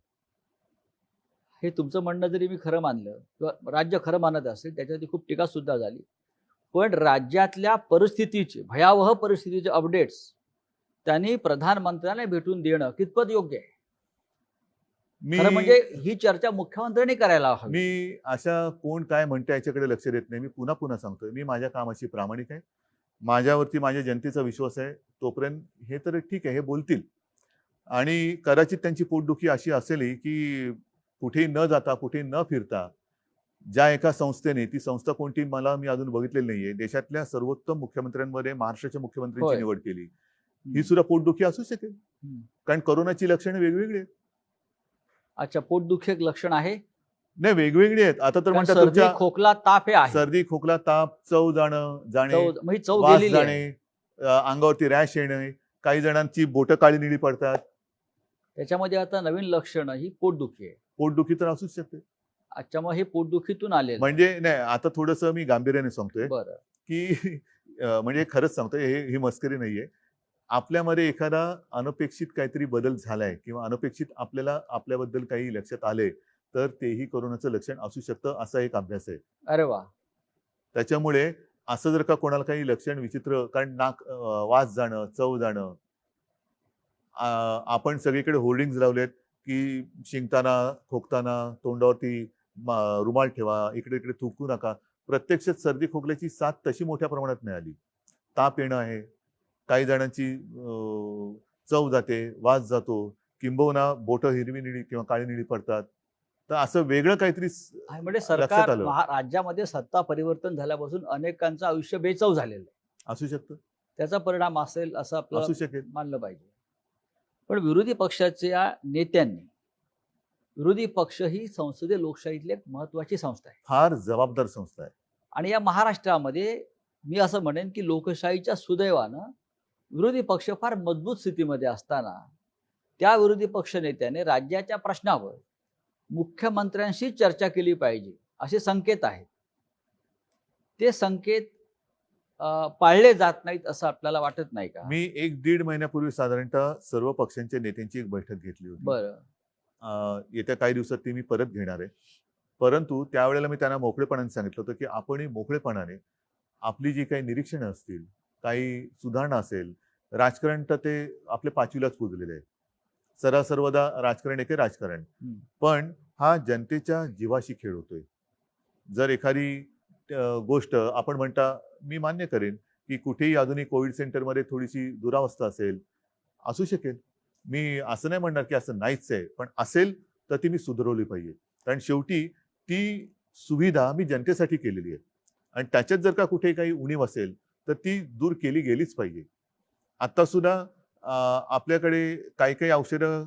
Speaker 1: हे तुमचं म्हणणं जरी मी खरं मानलं किंवा राज्य खरं मानत असेल त्याच्यावरती खूप टीका सुद्धा झाली, पण राज्यातल्या परिस्थितीचे भयावह परिस्थितीचे अपडेट्स त्यांनी प्रधानमंत्र्यांना भेटून देणं कितपत योग्य आहे? खरं म्हणजे ही चर्चा मुख्यमंत्र्यांनी करायला हवी.
Speaker 2: मी अशा कोण काय म्हणते याच्याकडे लक्ष देत नाही. मी पुन्हा पुन्हा सांगतोय, मी माझ्या कामाशी प्रामाणिक आहे. माझ्यावरती माझ्या जनतेचा विश्वास आहे. तोपर्यंत हे तर ठीक आहे, हे बोलतील आणि कदाचित त्यांची पोटदुखी अशी असेल की कुठेही न जाता कुठेही न फिरता ज्या एका संस्थेने, ती संस्था कोणती मला मी अजून बघितलेली नाहीये, देशातल्या सर्वोत्तम मुख्यमंत्र्यांमध्ये महाराष्ट्राच्या मुख्यमंत्र्यांची
Speaker 1: होय.
Speaker 2: निवड केली. ही सुद्धा पोटदुखी असू शकेल, कारण करोनाची लक्षणं वेगवेगळी आहेत.
Speaker 1: अच्छा, पोटदुखी एक लक्षण आहे.
Speaker 2: नाही वेगवेगळी आहेत. आता तर म्हणतात
Speaker 1: सर्दी
Speaker 2: तुमच्या
Speaker 1: खोकला ताप हे आहे.
Speaker 2: सर्दी खोकला ताप, चव जाणे,
Speaker 1: म्हणजे चव
Speaker 2: वास
Speaker 1: गेलेली आहे.
Speaker 2: जाणे, अंगावरती रॅश येणे, काही जणांची बोटं काळी निळी पडतात.
Speaker 1: त्याच्यामध्ये आता नवीन लक्षण ही पोटदुखी आहे.
Speaker 2: पोटदुखी तर असूच शकते.
Speaker 1: अच्छा, मग हे पोटदुखीतून आले
Speaker 2: म्हणजे नाही, आता थोडंसं मी गांभीर्याने सांगतोय
Speaker 1: बरं.
Speaker 2: की म्हणजे खरंच सांगतोय, ही मस्करी नाहीये. आपल्यामध्ये एखादा अनपेक्षित काहीतरी बदल झालाय किंवा अनपेक्षित आपल्याला आपल्याबद्दल काही लक्षात आले तर तेही कोरोनाचं लक्षण असू शकतं, असा एक अभ्यास आहे.
Speaker 1: अरे वा.
Speaker 2: त्याच्यामुळे असं जर का कोणाला काही लक्षण विचित्र, कारण वास जाणं, चव जाणं, आपण सगळीकडे होर्डिंग्स लावलेत की शिंकताना खोकताना तोंडावरती रुमाल ठेवा, इकडे इकडे थुंकू नका. प्रत्यक्षात सर्दी खोकल्याची साथ तशी मोठ्या प्रमाणात नाही आली. ताप येणं आहे, काही जणांची चव जाते, वास जातो, किंबहुना बोटं हिरवी निळी किंवा काळी निळी पडतात. तर असं वेगळं काहीतरी
Speaker 1: म्हणजे
Speaker 2: लक्षात
Speaker 1: सरकार
Speaker 2: आलं.
Speaker 1: राज्यामध्ये सत्ता परिवर्तन झाल्यापासून अनेकांचं आयुष्य बेचव झालेलं आहे.
Speaker 2: असू शकतं,
Speaker 1: त्याचा परिणाम असेल असं आपलं
Speaker 2: असू शकेल.
Speaker 1: मानलं पाहिजे. पण विरोधी पक्षाच्या नेत्यांनी, विरोधी पक्ष ही संसदीय लोकशाहीतली एक महत्वाची संस्था आहे
Speaker 2: फार जबाबदार संस्था आहे.
Speaker 1: आणि या महाराष्ट्रामध्ये मी असं म्हणेन की लोकशाहीच्या सुदैवानं विरोधी पक्ष फार मजबूत स्थितीमध्ये असताना त्या विरोधी पक्ष नेत्याने राज्याच्या प्रश्नावर मुख्यमंत्र्यांशी चर्चा केली पाहिजे असे संकेत आहेत. ते संकेत पाळले जात नाहीत असं आपल्याला वाटत नाही का?
Speaker 2: मी 1-1.5 महिन्यापूर्वी साधारणतः सर्व पक्षांच्या नेत्यांची एक बैठक घेतली होती.
Speaker 1: बरं.
Speaker 2: येत्या काही दिवसात ती मी परत घेणार आहे. परंतु त्यावेळेला मी त्यांना मोकळेपणाने सांगितलं होतं की आपणही मोकळेपणाने आपली जी काही निरीक्षणं असतील, काही सुधारणा असेल, राजकारण तर ते आपल्या 5वीलाच पुजलेले आहे. सर्वदा राजकारण एके राजकारण, पण हा जनतेच्या जीवाशी खेळ होतोय. जर एखादी गोष्ट आपण म्हणता, मी मान्य करेन की कुठेही अजूनही कोविड सेंटरमध्ये थोडीशी दुरावस्था असेल, असू शकेल. मी असं नाही म्हणणार की असं नाहीच आहे, पण असेल तर ती मी सुधारवली पाहिजे. कारण शेवटी ती सुविधा मी जनतेसाठी केलेली आहे आणि त्याच्यात जर का कुठे काही उणीव असेल तर ती दूर केली गेलीच पाहिजे. आता सुद्धा आपल्याकडे काही काही औषधं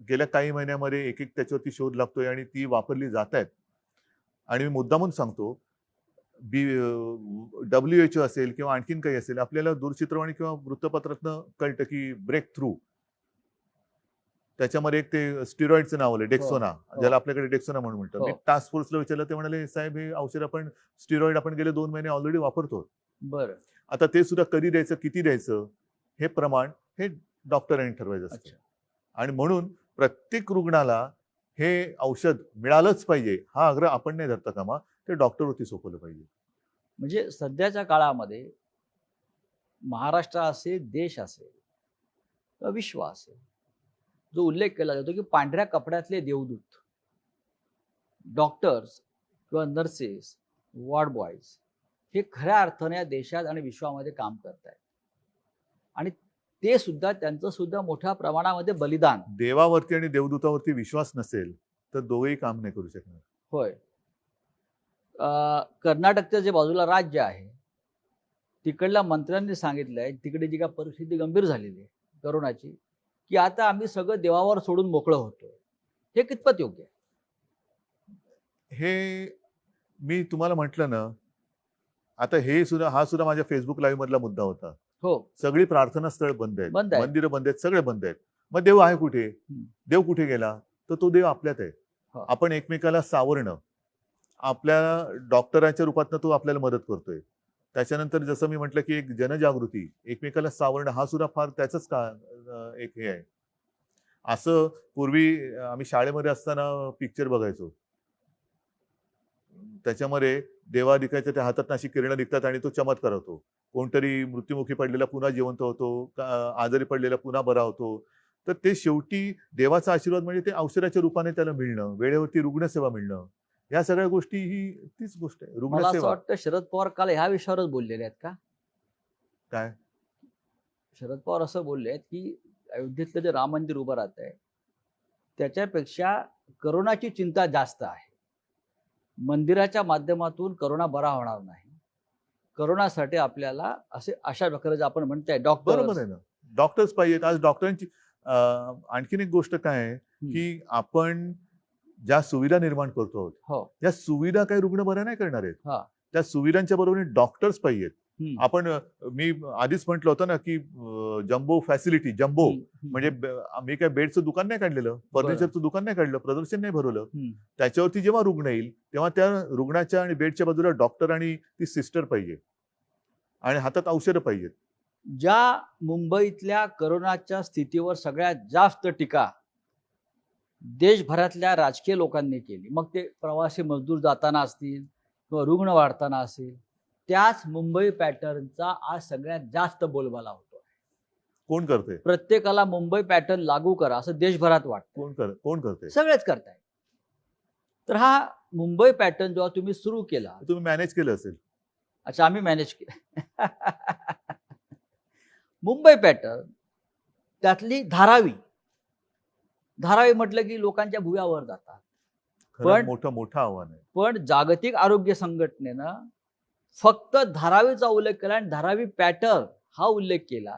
Speaker 2: गेल्या काही महिन्यामध्ये एक त्याच्यावरती शोध लागतोय आणि ती वापरली जात आहेत. आणि मी मुद्दामून सांगतो, WHO असेल किंवा आणखीन काही असेल, आपल्याला दूरचित्रवाणी किंवा वृत्तपत्रातनं कळतं की ब्रेक थ्रू, त्याच्यामध्ये एक ते स्टिरॉइडचं नाव आलं, डेक्सोना, ज्याला आपल्याकडे डेक्सोना म्हणून म्हणतो. मी टास्क फोर्सला विचारलं, ते म्हणाले साहेब हे औषध आपण स्टिरॉइड आपण गेले 2 महिने ऑलरेडी वापरतो.
Speaker 1: बरं.
Speaker 2: आता ते सुद्धा कधी द्यायचं, किती द्यायचं, हे प्रमाण हे डॉक्टरांनी ठरवायचं असतं. आणि म्हणून प्रत्येक रुग्णाला हे औषध मिळालंच पाहिजे हा आग्रह आपण नाही धरता कामा, ते डॉक्टरवरती सोपवलं पाहिजे.
Speaker 1: म्हणजे सध्याच्या काळामध्ये महाराष्ट्र असेल, देश असेल किंवा विश्व असेल, जो उल्लेख केला जातो की पांढऱ्या कपड्यातले देवदूत डॉक्टर्स किंवा नर्सेस, वॉर्ड बॉयज हे खऱ्या अर्थाने या देशात आणि विश्वामध्ये काम करत आहेत आणि ते सुद्धा त्यांचं सुद्धा मोठ्या प्रमाणामध्ये बलिदान.
Speaker 2: देवावरती आणि देवदूतावरती विश्वास नसेल तर दोघेही काम नाही करू शकणार.
Speaker 1: होय. कर्नाटकच्या जे बाजूला राज्य आहे तिकडल्या मंत्र्यांनी सांगितलं आहे, तिकडे जी काय परिस्थिती गंभीर झालेली आहे करोनाची, की आता आम्ही सगळं देवावर सोडून मोकळं होतोय. हे कितपत योग्य आहे?
Speaker 2: हे मी तुम्हाला म्हटलं ना, आता हा सुद्धा माझ्या फेसबुक लाईव्ह मधला मुद्दा होता.
Speaker 1: हो,
Speaker 2: सगळी प्रार्थना स्थळ बंद आहेत,
Speaker 1: बंद आहेत.
Speaker 2: मंदिरं बंद आहेत, सगळे बंद आहेत. मग देव आहे कुठे? देव कुठे गेला? तर तो देव आपल्यात आहे.
Speaker 1: हो.
Speaker 2: आपण एकमेकाला सावरणं, आपल्या डॉक्टरांच्या रूपातनं तो आपल्याला मदत करतोय. त्याच्यानंतर जसं मी म्हटलं की एक जनजागृती, एकमेकाला सावरणं, हा सुद्धा फार त्याचंच एक हे आहे. असं पूर्वी आम्ही शाळेमध्ये असताना पिक्चर बघायचो. त्याच्यामध्ये देवा दिखायचं, त्या हातात अशी किरणं निघतात आणि तो चमत्कार होतो. कोणतरी मृत्युमुखी पडलेला पुन्हा जिवंत होतो, आजारी पडलेला पुन्हा बरा होतो. तर ते शेवटी देवाचा आशीर्वाद म्हणजे ते औषधाच्या रूपाने त्याला मिळणं, वेळेवरती रुग्णसेवा मिळणं, या सगळ्या गोष्टी ही तीच गोष्ट आहे.
Speaker 1: मला असं
Speaker 2: रुग्णसेवा.
Speaker 1: वाटतं शरद पवार काल ह्या विषयावरच बोललेले आहेत का?
Speaker 2: काय?
Speaker 1: शरद पवार असं बोलले आहेत की अयोध्येतलं जे राम मंदिर उभं राहत आहे त्याच्यापेक्षा करोनाची चिंता जास्त आहे. मंदिराच्या माध्यमातून करोना बरा होणार नाही. करोनासाठी आपल्याला अशा प्रकारे आपण म्हणताय
Speaker 2: बरोबर
Speaker 1: डॉक्टर
Speaker 2: आहे ना. डॉक्टर्स पाहिजेत. आज डॉक्टरांची आणखीन एक गोष्ट काय आहे की आपण ज्या सुविधा निर्माण करतो आहोत,
Speaker 1: हो
Speaker 2: त्या सुविधा काही रुग्ण बऱ्या नाही करणार आहेत.
Speaker 1: हा
Speaker 2: त्या सुविधांच्या बरोबरीने डॉक्टर्स पाहिजेत.
Speaker 1: आपण
Speaker 2: मी आधीच म्हटलं होतं ना की जम्बो फॅसिलिटी, जम्बो म्हणजे मी काय बेडचं दुकान नाही काढलेलं, फर्निचरचं दुकान नाही काढलं, प्रदर्शन नाही भरवलं. त्याच्यावरती जेव्हा रुग्ण येईल तेव्हा त्या रुग्णाच्या आणि बेडच्या बाजूला डॉक्टर आणि ती सिस्टर पाहिजे आणि हातात औषधं पाहिजेत.
Speaker 1: ज्या मुंबईतल्या करोनाच्या स्थितीवर सगळ्यात जास्त टीका देशभरातल्या राजकीय लोकांनी केली, मग ते प्रवासी मजदूर जाताना असतील किंवा रुग्ण वाढताना असेल, त्याच मुंबई पॅटर्नचा आज सगळ्यात जास्त बोलबाला होतो.
Speaker 2: कोण करते?
Speaker 1: प्रत्येकाला मुंबई पॅटर्न लागू करा असं देशभरात वाटतं.
Speaker 2: कोण करते?
Speaker 1: सगळेच करताय. तर हा मुंबई पॅटर्न जेव्हा तुम्ही सुरू केला,
Speaker 2: तुम्ही मॅनेज केलं असेल.
Speaker 1: अच्छा, आम्ही मॅनेज केलं. मुंबई पॅटर्न त्यातली धारावी म्हटलं की लोकांच्या भुव्यावर जातात.
Speaker 2: पण मोठं आव्हान आहे.
Speaker 1: पण जागतिक आरोग्य संघटनेनं फक्त धारावीचा उल्लेख केला आणि धारावी पॅटर्न हा उल्लेख केला.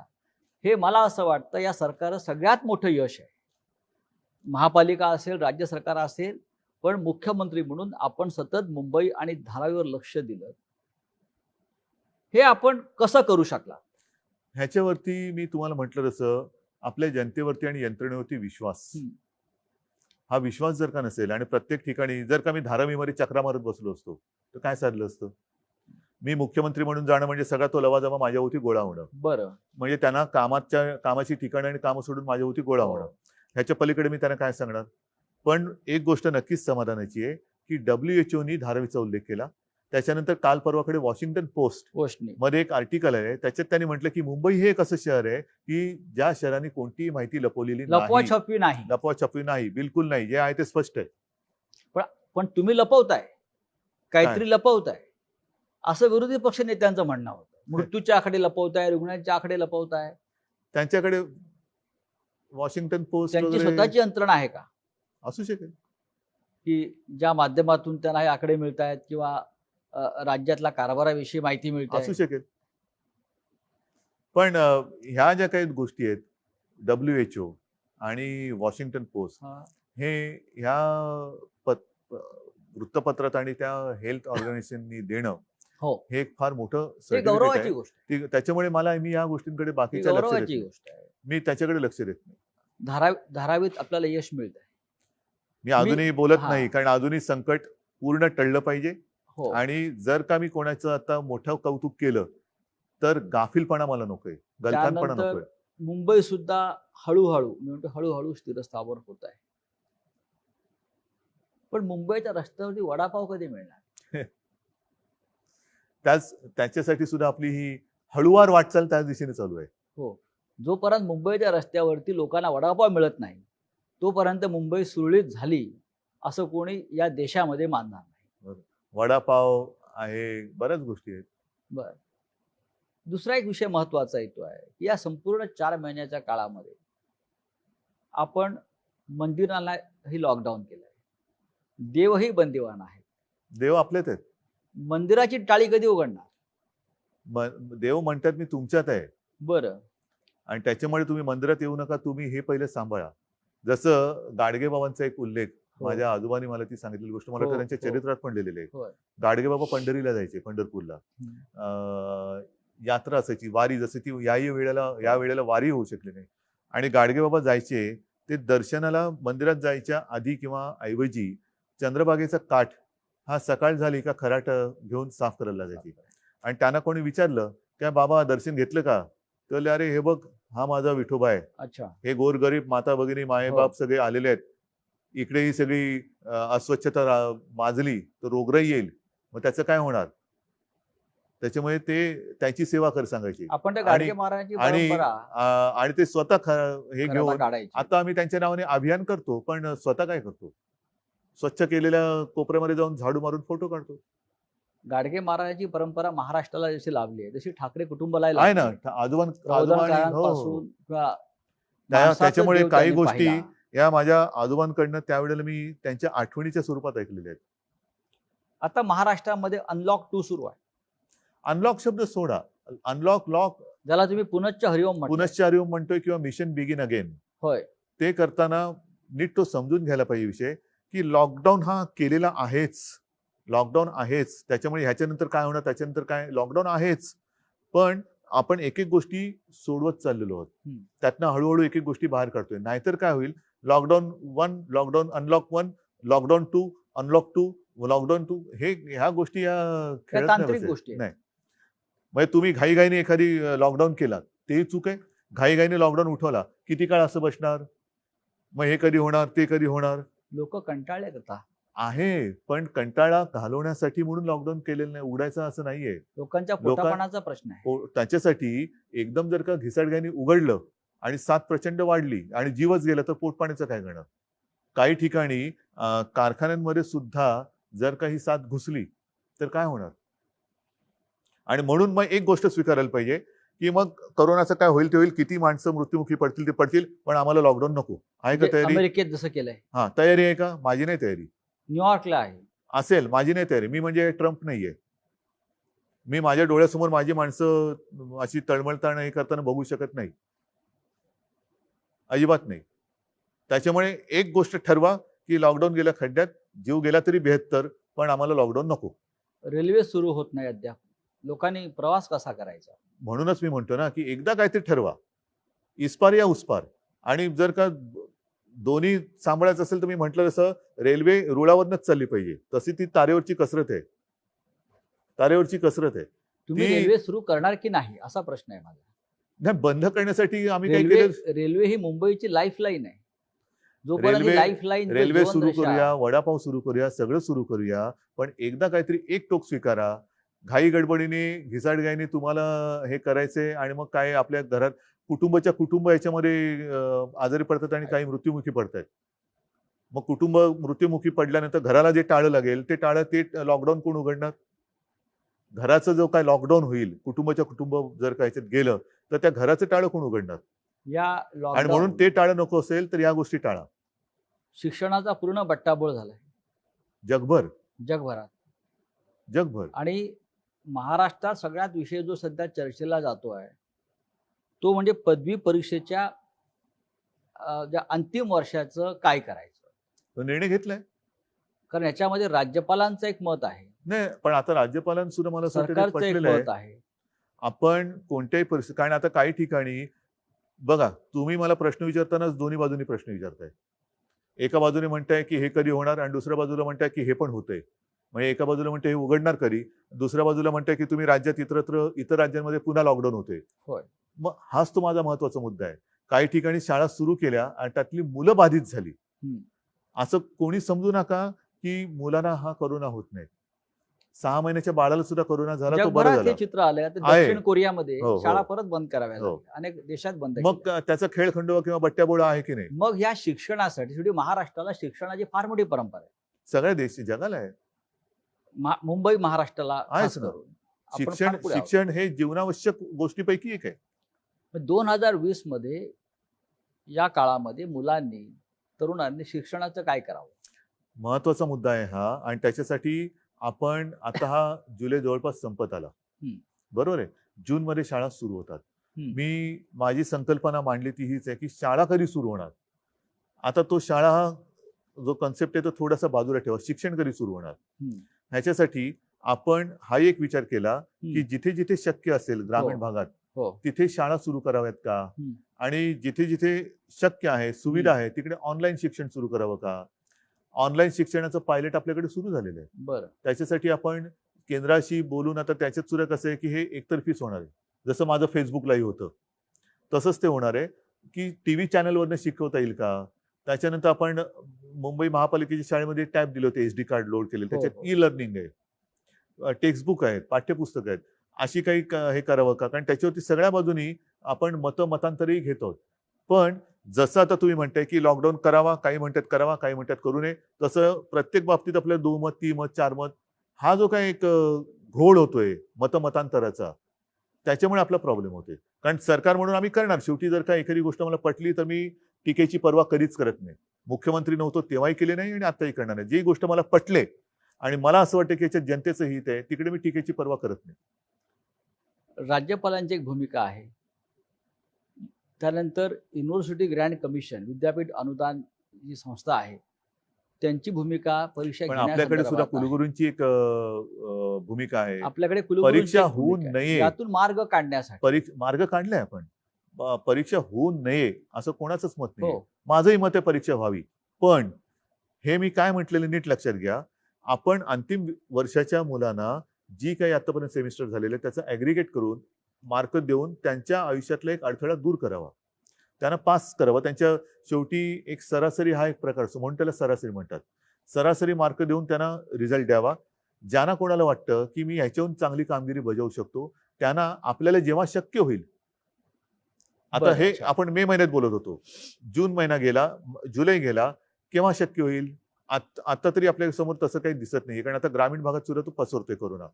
Speaker 1: हे मला असं वाटतं या सरकारचं सगळ्यात मोठं यश आहे. महापालिका असेल, राज्य सरकार असेल, पण मुख्यमंत्री म्हणून आपण सतत मुंबई आणि धारावीवर लक्ष दिलं. हे आपण कसं करू शकला?
Speaker 2: ह्याच्यावरती मी तुम्हाला म्हटलं तसं आपल्या जनतेवरती आणि यंत्रणेवरती विश्वास. हा विश्वास जर का नसेल आणि प्रत्येक ठिकाणी जर का मी धारावीमध्ये चक्रा मारत बसलो असतो तर काय साधलं असतं? मी मुख्यमंत्री म्हणून जाणं म्हणजे सगळा तो लवाजमा माझ्यावरती गोळा होणं.
Speaker 1: बरं,
Speaker 2: म्हणजे त्यांना कामाची ठिकाणं आणि कामं सोडून माझ्यावरती गोळा होणं. ह्याच्या पलीकडे मी त्यांना काय सांगणार? पण एक गोष्ट नक्कीच समाधानाची आहे की WHO धारावीचा उल्लेख केला. त्याच्यानंतर काल परवाकडे वॉशिंग्टन पोस्ट मध्ये एक आर्टिकल आहे, त्याच्यात त्यांनी म्हटलं की मुंबई हे एक असं शहर आहे की ज्या शहराने कोणतीही माहिती लपवलेली नाही, लपवाछपवी नाही, बिलकुल नाही. जे आहे ते स्पष्ट आहे.
Speaker 1: पण तुम्ही लपवताय, काहीतरी लपवताय असं विरोधी पक्ष नेत्यांचं म्हणणं होतं. मृत्यूच्या आकडे लपवताय, रुग्णांच्या आकडे लपवताय.
Speaker 2: त्यांच्याकडे वॉशिंग्टन पोस्ट
Speaker 1: त्यांची स्वतःची यंत्रणा आहे का?
Speaker 2: असू शकेल
Speaker 1: की ज्या माध्यमातून त्यांना हे आकडे मिळत आहेत किंवा राज्यातल्या कारभाराविषयी माहिती मिळते.
Speaker 2: असू शकेल. पण ह्या ज्या काही गोष्टी आहेत, WHO आणि वॉशिंग्टन पोस्ट, हे ह्या वृत्तपत्रात आणि त्या हेल्थ ऑर्गनायझेशननी देणं हे एक फार मोठं
Speaker 1: गौरवाची गोष्ट आहे.
Speaker 2: त्याच्यामुळे मी या गोष्टींकडे बाकीच्या मी त्याच्याकडे लक्ष देत नाही.
Speaker 1: धारावीत आपल्याला यश मिळत आहे.
Speaker 2: मी अजूनही बोलत नाही, कारण अजूनही संकट पूर्ण टळलं पाहिजे. आणि जर का मी कोणाचं आता मोठं कौतुक केलं तर गाफीलपणा मला नकोय, गलथानपणा नकोय.
Speaker 1: मुंबई सुद्धा हळूहळू स्थिरस्थावर होत आहे. पण मुंबईच्या रस्त्यावरती वडापाव कधी मिळणार?
Speaker 2: त्याच्यासाठी सुद्धा आपली ही हळूवार वाटचाल त्याच दिशेने चालू आहे.
Speaker 1: हो, जोपर्यंत मुंबईच्या रस्त्यावरती लोकांना वडापाव मिळत नाही तोपर्यंत मुंबई सुरळीत झाली असं कोणी या देशामध्ये मानणार नाही.
Speaker 2: वडापाव आहे, बऱ्याच गोष्टी आहेत.
Speaker 1: बरं, दुसरा एक विषय महत्वाचा येतो आहे की या संपूर्ण 4 महिन्याच्या काळामध्ये आपण मंदिरांनाही लॉकडाऊन केलंय, देवही बंदिवान आहेत.
Speaker 2: देव आपलेच आहेत.
Speaker 1: मंदिराची टाळी कधी उघडणार?
Speaker 2: देव म्हणतात मी तुमच्यात आहे,
Speaker 1: बरं.
Speaker 2: आणि त्याच्यामुळे तुम्ही मंदिरात येऊ नका, तुम्ही हे पहिले सांभाळा. जसं गाडगेबाबांचा एक उल्लेख,
Speaker 1: हो.
Speaker 2: माझ्या आजोबांनी मला ती सांगितलेली गोष्ट, मला
Speaker 1: हो,
Speaker 2: वाटतं त्यांच्या
Speaker 1: हो.
Speaker 2: चरित्रात पण लिहिलेलं आहे.
Speaker 1: होय.
Speaker 2: गाडगेबाबा पंढरीला जायचे, पंढरपूरला. यात्रा असायची, वारी, जसं ती या वेळेला वारी होऊ शकली नाही, आणि गाडगेबाबा जायचे ते दर्शनाला मंदिरात जायच्या आधी किंवा ऐवजी चंद्रभागेचा काठ हा सकाळ झाली का खराट घेऊन साफ करायला जायची. आणि त्यांना कोणी विचारलं, काय बाबा दर्शन घेतलं का? तर म्हणले, अरे हे बघ, हा माझा विठोबा आहे.
Speaker 1: अच्छा.
Speaker 2: हे गोरगरीब माता भगिनी मायबाप सगळे आलेले आहेत. इकडे ही सगळी अस्वच्छता माजली तर रोगराई येईल, मग त्याचं काय होणार? त्याच्यामुळे ते त्याची सेवा कर सांगायची.
Speaker 1: आपण त्या गाडगे महाराजांची
Speaker 2: आणि
Speaker 1: परंपरा
Speaker 2: आणि ते स्वतः हे
Speaker 1: खरं
Speaker 2: घेऊन
Speaker 1: काढायची.
Speaker 2: आता आम्ही त्यांच्या नावाने अभियान करतो, पण स्वतः काय करतो? स्वच्छ केलेल्या कोपऱ्यामध्ये जाऊन झाडू मारून फोटो काढतो.
Speaker 1: गाडगे महाराजांची परंपरा महाराष्ट्राला जशी लाभली आहे, जशी ठाकरे कुटुंबाला
Speaker 2: आहे ना,
Speaker 1: काळांपासून किंवा
Speaker 2: त्याच्यामुळे
Speaker 1: देव
Speaker 2: काही
Speaker 1: त्यांनी
Speaker 2: गोष्टी
Speaker 1: पाहिला.
Speaker 2: या माझ्या आजोबांकडनं त्यावेळेला मी त्यांच्या आठवणीच्या स्वरूपात ऐकलेल्या आहेत.
Speaker 1: आता महाराष्ट्रामध्ये अनलॉक 2 सुरू आहे,
Speaker 2: अनलॉक शब्द सोडा, अनलॉक लॉक
Speaker 1: ज्याला तुम्ही पुनश्च हरिओम म्हणता.
Speaker 2: पुनश्चार्य म्हणतोय किंवा मिशन बिगिन अगेन,
Speaker 1: होय.
Speaker 2: ते करताना नीट तो समजून घ्यायला पाहिजे विषय, की लॉकडाऊन हा केलेला आहेच, लॉकडाऊन आहेच, त्याच्यामुळे ह्याच्यानंतर काय होणार, त्याच्यानंतर काय, लॉकडाऊन आहेच, पण आपण एक एक गोष्टी सोडवत चाललेलो आहोत. त्यातनं हळूहळू एक एक गोष्टी बाहेर काढतोय. नाहीतर काय होईल, lockdown 1, lockdown unlock 1, lockdown 2, unlock 2, lockdown 2, ह्या गोष्टी या खेळत
Speaker 1: तांत्रिक गोष्टी
Speaker 2: नाही. म्हणजे तुम्ही घाईघाईने एखादी लॉकडाऊन केला, तेही चूक आहे. घाईघाईने लॉकडाऊन उठवला, किती काळ असं बसणार? मग हे कधी होणार, ते कधी होणार?
Speaker 1: लोक कंटाळले आता
Speaker 2: आहे, पण कंटाळा घालवण्यासाठी म्हणून लॉकडाऊन केलेलं नाही, उडायचं असं नाहीये.
Speaker 1: लोकांच्या पोटापाण्याचा प्रश्न आहे.
Speaker 2: त्याच्यासाठी एकदम जर का घिसाडघाईने उघडलं आणि साथ प्रचंड वाढली आणि जीवच गेला, तर पोटपाण्याचं काय करणार? काही ठिकाणी कारखान्यांमध्ये सुद्धा जर काही साथ घुसली तर काय होणार? आणि म्हणून मग एक गोष्ट स्वीकारायला पाहिजे, की मग करोनाचं काय होईल ते होईल, किती माणसं मृत्युमुखी पडतील ते पडतील, पण आम्हाला लॉकडाऊन नको. आहे का तयारी?
Speaker 1: अमेरिकेत जसं केलंय.
Speaker 2: हा, तयारी आहे का? माझी नाही तयारी.
Speaker 1: न्यूयॉर्कला आहे.
Speaker 2: असेल, माझी नाही तयारी. मी म्हणजे ट्रम्प नाहीये. मी माझ्या डोळ्यासमोर माझी माणसं अशी तळमळताना हे करताना बघू शकत नाही, अजिबात नाही. त्याच्यामुळे एक गोष्ट ठरवा, की लॉकडाऊन गेल्या खड्ड्यात, जीव गेला तरी 72, पण आम्हाला लॉकडाऊन नको.
Speaker 1: रेल्वे सुरू होत नाही अद्याप, लोकांनी प्रवास कसा करायचा?
Speaker 2: म्हणूनच मी म्हणतो ना, की एकदा काहीतरी ठरवा, इस्पार या उसपार. आणि जर का दोन्ही सांभाळायचं असेल तर मी म्हटलं तसं रेल्वे रुळावरनच चालली पाहिजे, तशी ती तारेवरची कसरत आहे, तारेवरची कसरत आहे.
Speaker 1: तुम्ही रेल्वे सुरू करणार की नाही असा प्रश्न आहे माझा.
Speaker 2: नाही, बंद करण्यासाठी आम्ही काय केलं?
Speaker 1: रेल्वे ही मुंबईची लाईफलाईन आहे. जोपर्यंत लाईफलाईन,
Speaker 2: रेल्वे सुरू करूया, वडापाव सुरू करूया, सगळं सुरू करूया, पण एकदा काहीतरी एक टोक स्वीकारा. घाई गडबडीने घिसाडघाईने तुम्हाला हे करायचंय आणि मग काय आपल्या घरात कुटुंब याच्यामध्ये आजारी पडतात आणि काही मृत्युमुखी पडतात. मग कुटुंब मृत्युमुखी पडल्यानंतर घराला जे टाळं लागेल ते लॉकडाऊन कोण उघडणार? घराचं जो काय लॉकडाऊन होईल, कुटुंब जर काय गेलं तर त्या घराचं टाळं कोण उघडणार? आणि म्हणून ते टाळं नको असेल तर या गोष्टी टाळा.
Speaker 1: शिक्षणाचा पूर्ण बट्टाबोळ झालाय जगभरात. आणि महाराष्ट्रात सगळ्यात विषय जो सध्या चर्चेला जातो आहे तो म्हणजे पदवी परीक्षेच्या ज्या अंतिम वर्षाचं काय करायचं,
Speaker 2: तो निर्णय घेतलाय.
Speaker 1: कारण याच्यामध्ये राज्यपालांचं एक मत आहे.
Speaker 2: नाही, पण आता राज्यपालांसुद्धा मला
Speaker 1: सरकारचं एक मत आहे.
Speaker 2: आपण कोणत्याही परिस्थिती, कारण आता काही ठिकाणी बघा, तुम्ही मला प्रश्न विचारतानाच दोन्ही बाजूनी प्रश्न विचारताय. एका बाजूने म्हणताय की हे कधी होणार आणि दुसऱ्या बाजूला म्हणताय की हे पण होतंय. म्हणजे एका बाजूला म्हणताय हे उघडणार कधी, दुसऱ्या बाजूला म्हणताय की तुम्ही राज्यात इतर राज्यांमध्ये पुन्हा लॉकडाऊन होते.
Speaker 1: होय.
Speaker 2: मग हाच तो माझा महत्वाचा मुद्दा आहे. काही ठिकाणी शाळा सुरू केल्या आणि त्यातली मुलं बाधित झाली. असं कोणी समजू नका की मुलांना हा करोना होत नाही. 6 महिन्याच्या बाळाला सुद्धा करोना झाला, तो बरं झालं.
Speaker 1: हे चित्र आलंय. दक्षिण कोरियामध्ये शाळा परत बंद कराव्या लागल्या, अनेक देशात बंद.
Speaker 2: मग त्याचा खेळखंडोबा किंवा बट्ट्याबोळा आहे की नाही?
Speaker 1: मग या शिक्षणासाठी शेवटी महाराष्ट्राला शिक्षणाची फार मोठी परंपरा आहे.
Speaker 2: सगळ्या देश जगाला आहे.
Speaker 1: मुंबई महाराष्ट्राला
Speaker 2: आहेच ना. शिक्षण हे जीवनावश्यक गोष्टीपैकी एक आहे.
Speaker 1: 2020 मध्ये या काळामध्ये मुलांनी, तरुणांनी शिक्षणाचं काय करावं?
Speaker 2: महत्वाचा मुद्दा आहे हा. आणि त्याच्यासाठी आपण आता हा जुलै जवळपास संपत आला, बरोबर आहे. जूनमध्ये शाळा सुरू होतात. मी माझी संकल्पना मांडली ती हीच आहे की शाळा कधी सुरू होणार. आता तो शाळा हा जो कन्सेप्ट आहे तो थोडासा बाजूला ठेवा. शिक्षण कधी सुरू होणार. ह्याच्यासाठी आपण हा एक विचार केला की जिथे जिथे शक्य असेल ग्रामीण भागात तिथे शाळा सुरू कराव्यात का, आणि जिथे जिथे शक्य आहे, सुविधा आहे, तिकडे ऑनलाईन शिक्षण सुरू करावं का. ऑनलाईन शिक्षणाचं पायलट आपल्याकडे सुरू झालेलं आहे.
Speaker 1: बरं.
Speaker 2: त्याच्यासाठी आपण केंद्राशी बोलून आता त्याच्यात सुद्धा कसं आहे की हे एकतर्फीच होणार आहे. जसं माझं फेसबुक लाईव्ह होतं तसंच ते होणार आहे की टीव्ही चॅनलवरनं शिकवता येईल का. त्याच्यानंतर आपण मुंबई महापालिकेच्या शाळेमध्ये टॅब दिले होते, SD कार्ड लोड केले, त्याच्यात ई लर्निंग आहे, टेक्स्टबुक आहेत, पाठ्यपुस्तक आहेत. अशी काही हे करावं का, कारण त्याच्यावरती सगळ्या बाजूनी आपण मतांतरही घेत आहोत. पण जसं आता तुम्ही म्हणताय की लॉकडाऊन करावा, काही म्हणतात करावा, काही म्हणतात करू नये, तसं प्रत्येक बाबतीत आपल्याला 2 मत, 3 मत, 4 मत हा जो काही एक घोळ होतोय मतांतराचा, त्याच्यामुळे आपला प्रॉब्लेम होतोय. कारण सरकार म्हणून आम्ही करणार, शेवटी जर का एखादी गोष्ट मला पटली तर मी टीकेची पर्वा कधीच करत नाही. मुख्यमंत्री नव्हतो तेव्हाही केले नाही आणि आताही करणार नाही. जी गोष्ट मला पटले आणि मला असं वाटतं की याच्यात जनतेचं हित आहे तिकडे मी टीकेची पर्वा करत नाही.
Speaker 1: राज्यपालांची एक भूमिका आहे. त्यानंतर युनिव्हर्सिटी ग्रँड कमिशन, विद्यापीठ अनुदान जी संस्था आहे त्यांची भूमिका परीक्षा
Speaker 2: पण आपल्याकडे सुद्धा कुलगुरूंची एक भूमिका आहे.
Speaker 1: आपल्याकडे
Speaker 2: परीक्षा होऊ नये
Speaker 1: यातून मार्ग काढण्यासाठी
Speaker 2: मार्ग काढलाय आपण. परीक्षा होऊ नये असं कोणाचंच मत नाही. माझंही मत आहे परीक्षा व्हावी. पण हे मी काय म्हटलेलं नीट लक्षात घ्या. आपण अंतिम वर्षाच्या मुलांना जी काही आतापर्यंत सेमिस्टर झालेले त्याचं ऍग्रिगेट करून मार्क देऊन त्यांच्या आयुष्यातला एक अडथळा दूर करावा, त्यांना पास करावं. त्यांच्या शेवटी एक सरासरी हा एक प्रकार असतो म्हणून त्याला सरासरी म्हणतात. सरासरी मार्क देऊन त्यांना रिझल्ट द्यावा. ज्यांना कोणाला वाटतं की मी ह्याच्याहून चांगली कामगिरी बजावू शकतो त्यांना आपल्याला जेव्हा शक्य होईल. आता हे आपण मे महिन्यात बोलत होतो, जून महिना गेला, जुलै गेला, केव्हा शक्य होईल. आता तरी आपल्या समोर तसं काही दिसत नाही, कारण आता ग्रामीण भागात सुद्धा तो पसरतोय कोरोना.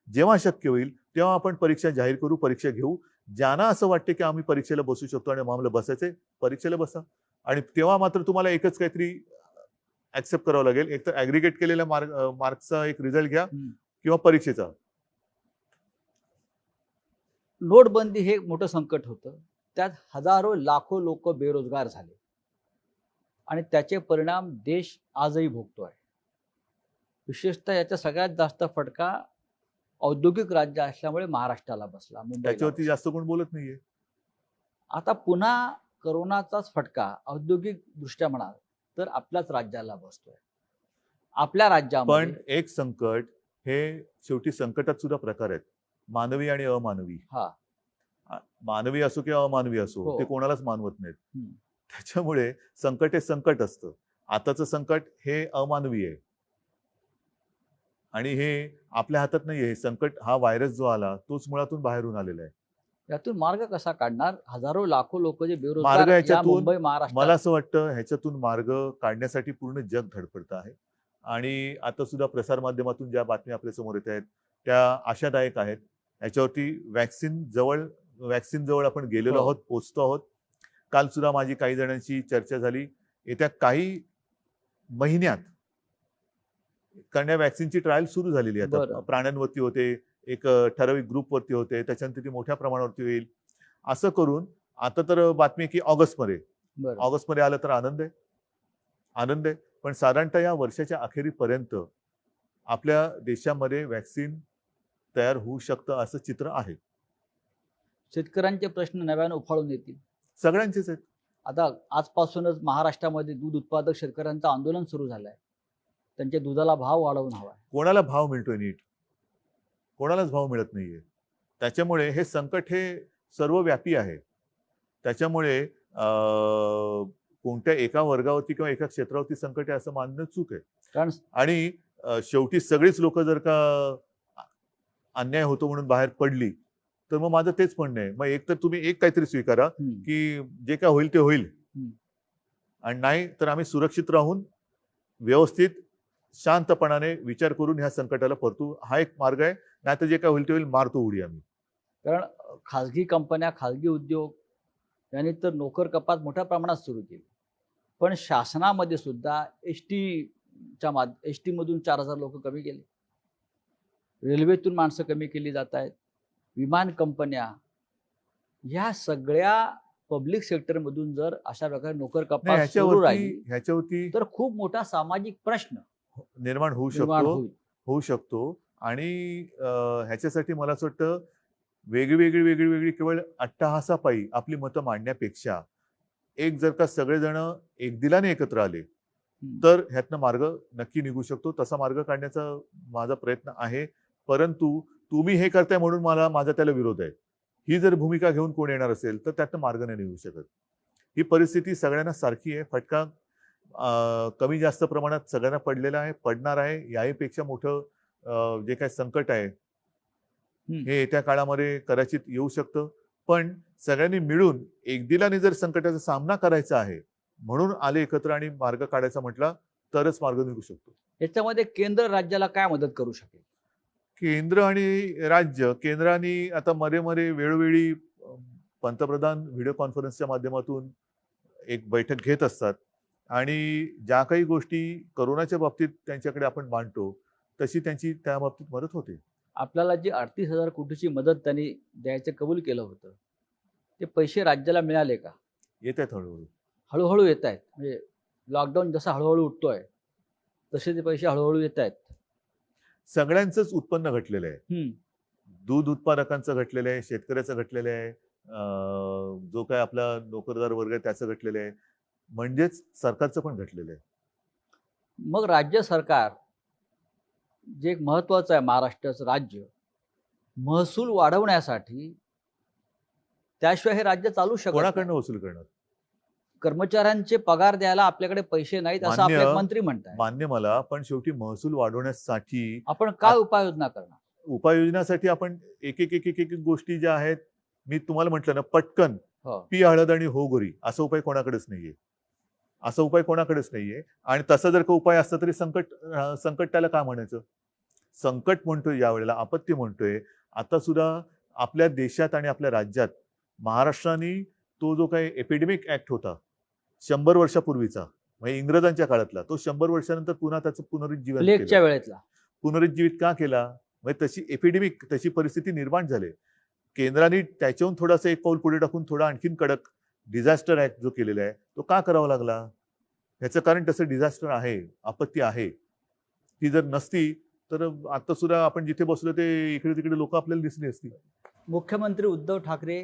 Speaker 2: जेव्हा शक्य होईल तेव्हा आपण परीक्षा जाहीर करू, परीक्षा घेऊ. ज्यांना असं वाटते की आम्ही परीक्षेला बसू शकतो आणि आम्हाला बसायचंय, परीक्षेला बसा. आणि तेव्हा मात्र तुम्हाला एकच काहीतरी ऍक्सेप्ट करावं लागेल, एक तर ऍग्रिगेट केलेल्या मार्क्सचा एक रिझल्ट घ्या किंवा परीक्षेचा.
Speaker 1: नोटबंदी हे मोठं संकट होतं. त्यात हजारो लाखो लोक बेरोजगार झाले आणि त्याचे परिणाम देश आजही भोगतोय. विशेषतः याचा सगळ्यात जास्त फटका औद्योगिक राज्य असल्यामुळे महाराष्ट्राला बसला, मुंबईला
Speaker 2: त्याच्यावरती जास्त कोण बोलत नाहीये.
Speaker 1: आता पुन्हा करोनाचाच फटका औद्योगिक दृष्ट्या म्हणाल तर आपल्याच राज्याला बसतोय. आपल्या राज्यामध्ये
Speaker 2: पण एक संकट हे शेवटी संकटात सुद्धा प्रकार आहेत, मानवी आणि अमानवी. मानवी असो किंवा अमानवी असो, ते कोणालाच मानवत नाहीत. त्याच्यामुळे संकट हे संकट असतं. आताचं संकट हे अमानवी आहे आणि हे आपल्या हातात नाहीये. हे संकट, हा व्हायरस जो आला तोच मुळातून बाहेरून आलेला आहे.
Speaker 1: यातून मार्ग कसा काढणार. हजारो लाखो लोक जे
Speaker 2: मार्ग
Speaker 1: बेरोजगार
Speaker 2: ह्याच्यातून
Speaker 1: मुंबई महाराष्ट्र,
Speaker 2: मला असं वाटतं ह्याच्यातून मार्ग काढण्यासाठी पूर्ण जग धडपडतं आहे. आणि आता सुद्धा प्रसारमाध्यमातून ज्या बातम्या आपल्या समोर येत आहेत त्या आशादायक आहेत. याच्यावरती वॅक्सिन जवळ आपण गेलेलो आहोत, पोहोचतो आहोत. काल सुद्धा माझी काही जणांची चर्चा झाली. येत्या काही महिन्यात कारण या वॅक्सिनची ट्रायल सुरू झालेली आहे. आता प्राण्यांवरती होते, एक ठराविक ग्रुपवरती होते, त्याच्यानंतर ती मोठ्या प्रमाणावरती होईल. असं करून आता तर बातमी की ऑगस्टमध्ये आलं तर आनंद आहे. पण साधारणतः या वर्षाच्या अखेरीपर्यंत आपल्या देशामध्ये वॅक्सिन तयार होऊ शकतं असं चित्र आहे.
Speaker 1: शेतकऱ्यांचे प्रश्न नव्याने उफाळून येतील.
Speaker 2: सगळ्यांचेच आहेत.
Speaker 1: आता आजपासूनच महाराष्ट्रामध्ये दूध उत्पादक शेतकऱ्यांचं आंदोलन सुरू झालंय. त्यांच्या दुधाला भाव वाढवून हवाय.
Speaker 2: कोणाला भाव मिळतोय नीट? कोणालाच भाव मिळत नाहीये. त्याच्यामुळे हे संकट हे सर्वव्यापी आहे. त्याच्यामुळे कोणत्या एका वर्गावरती किंवा एका क्षेत्रावरती संकट आहे असं मानणं चूक आहे. आणि शेवटी सगळीच लोक जर का अन्याय होतो म्हणून बाहेर पडली तर मग माझं तेच म्हणणं आहे, मग एक तर तुम्ही एक काहीतरी स्वीकारा की जे काय होईल ते होईल, आणि नाही तर आम्ही सुरक्षित राहून व्यवस्थित शांतपणाने विचार करून ह्या संकटाला परतू. हा एक मार्ग आहे. नाही तर जे काय होईल ते होईल, मारतो उडी आम्ही.
Speaker 1: कारण खाजगी कंपन्या, खाजगी उद्योग यांनी तर नोकर कपात मोठ्या प्रमाणात सुरू केली. पण शासनामध्ये सुद्धा एसटी मधून 4000 लोक कमी गेले. रेल्वेतून माणसं कमी केली जात आहेत, विमान कंपन्या, ह्या सगळ्या पब्लिक सेक्टरमधून जर अशा प्रकारे नोकर
Speaker 2: नाही,
Speaker 1: कपात सुरू राहिली
Speaker 2: ह्याच्यावरती
Speaker 1: तर खूप मोठा सामाजिक प्रश्न
Speaker 2: निर्माण होऊ
Speaker 1: निर्माण
Speaker 2: शकतो
Speaker 1: होईल.
Speaker 2: होऊ शकतो आणि ह्याच्यासाठी मला असं वाटतं वेगळी केवळ अट्टहासापायी आपली मतं मांडण्यापेक्षा एक जर का सगळेजण एक दिलाने एकत्र आले तर ह्यातनं मार्ग नक्की निघू शकतो. तसा मार्ग काढण्याचा माझा प्रयत्न आहे. परंतु तुम्ही हे करताय म्हणून माझा त्याला विरोध आहे, ही जर भूमिका घेऊन कोण येणार असेल तर त्यातनं मार्ग नाही निघू शकत. ही परिस्थिती सगळ्यांना सारखी आहे. फटका कमी जास्त प्रमाणात सगळ्यांना पडलेला आहे, पडणार आहे. याहीपेक्षा मोठं जे काही संकट आहे हे येत्या काळामध्ये कदाचित येऊ शकतं. पण सगळ्यांनी मिळून एकदिलाने जर संकटाचा सामना करायचा आहे म्हणून आले एकत्र आणि मार्ग काढायचा म्हटला तरच मार्ग निघू शकतो.
Speaker 1: याच्यामध्ये केंद्र राज्याला काय मदत करू शकेल?
Speaker 2: केंद्र आणि राज्य, केंद्राने आता मध्ये वेळोवेळी पंतप्रधान व्हिडिओ कॉन्फरन्सच्या माध्यमातून एक बैठक घेत असतात आणि ज्या काही गोष्टी कोरोनाच्या बाबतीत त्यांच्याकडे आपण मांडतो तशी त्यांची त्या बाबतीत मदत होते.
Speaker 1: आपल्याला जी 38,000 कोटीची मदत त्यांनी द्यायचं कबूल केलं होतं, ते पैसे राज्याला मिळाले का?
Speaker 2: येत आहेत हळूहळू.
Speaker 1: हळूहळू येत आहेत. म्हणजे लॉकडाऊन जसा हळूहळू उठतोय तसे ते पैसे हळूहळू येत आहेत.
Speaker 2: सगळ्यांचंच उत्पन्न घटलेलं आहे. दूध उत्पादकांचं घटलेलं आहे, शेतकऱ्याचं घटलेलं आहे, जो काय आपला नोकरदार वर्ग आहे त्याचं घटलेलं आहे, म्हणजेच सरकारचं पण घटलेलं आहे.
Speaker 1: मग राज्य सरकार जे एक महत्वाचं आहे, महाराष्ट्राचं राज्य महसूल वाढवण्यासाठी, त्याशिवाय हे राज्य चालू शकत नाही.
Speaker 2: कोणाकडनं वसूल करणार?
Speaker 1: कर्मचाऱ्यांचे पगार द्यायला आपल्याकडे पैसे नाहीत असं आपले मंत्री म्हणतात.
Speaker 2: मान्य मला, पण शेवटी महसूल वाढवण्यासाठी
Speaker 1: आपण काय उपाययोजना करणार?
Speaker 2: उपाययोजनासाठी आपण एक गोष्टी ज्या आहेत, मी तुम्हाला म्हटलं ना, पटकन
Speaker 1: हो.
Speaker 2: पी हळद आणि हो गोरी असा उपाय कोणाकडेच नाहीये. असा उपाय कोणाकडेच नाहीये. आणि तसा जर का उपाय असता तरी संकट त्याला काय म्हणायचं? संकट म्हणतोय, यावेळेला आपत्ती म्हणतोय. आता सुद्धा आपल्या देशात आणि आपल्या राज्यात महाराष्ट्राने तो जो काही एपिडेमिक ऍक्ट होता 100 वर्षापूर्वीचा, म्हणजे इंग्रजांच्या काळातला, तो 100 वर्षानंतर पुन्हा त्याचं पुनरुज्जीवन
Speaker 1: प्लेगच्या वेळेतला
Speaker 2: पुनरुज्जीवित का केला? म्हणजे तशी एपिडेमिक, तशी परिस्थिती निर्माण झाली. केंद्राने त्याच्याहून थोडासा एक पाऊल पुढे टाकून थोडा आणखीन कडक डिझास्टर ऍक्ट जो केलेला आहे तो का करावा लागला? ह्याचं कारण तसं डिझास्टर आहे, आपत्ती आहे. ती जर नसती तर आता सुद्धा आपण जिथे बसलो ते इकडे तिकडे लोक आपल्याला दिसली असती.
Speaker 1: मुख्यमंत्री उद्धव ठाकरे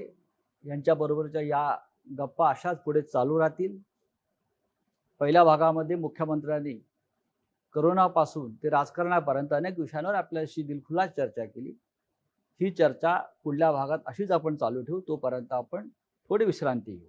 Speaker 1: यांच्या बरोबरच्या या गप्पा अशाच पुढे चालू राहतील. पहिल्या भागामध्ये मुख्यमंत्र्यांनी करोनापासून ते राजकारणापर्यंत अनेक विषयांवर आपल्याशी दिलखुलास चर्चा केली. ही चर्चा पुढल्या भागात अशीच आपण चालू ठेवू. तोपर्यंत आपण थोडी विश्रांती घेऊ.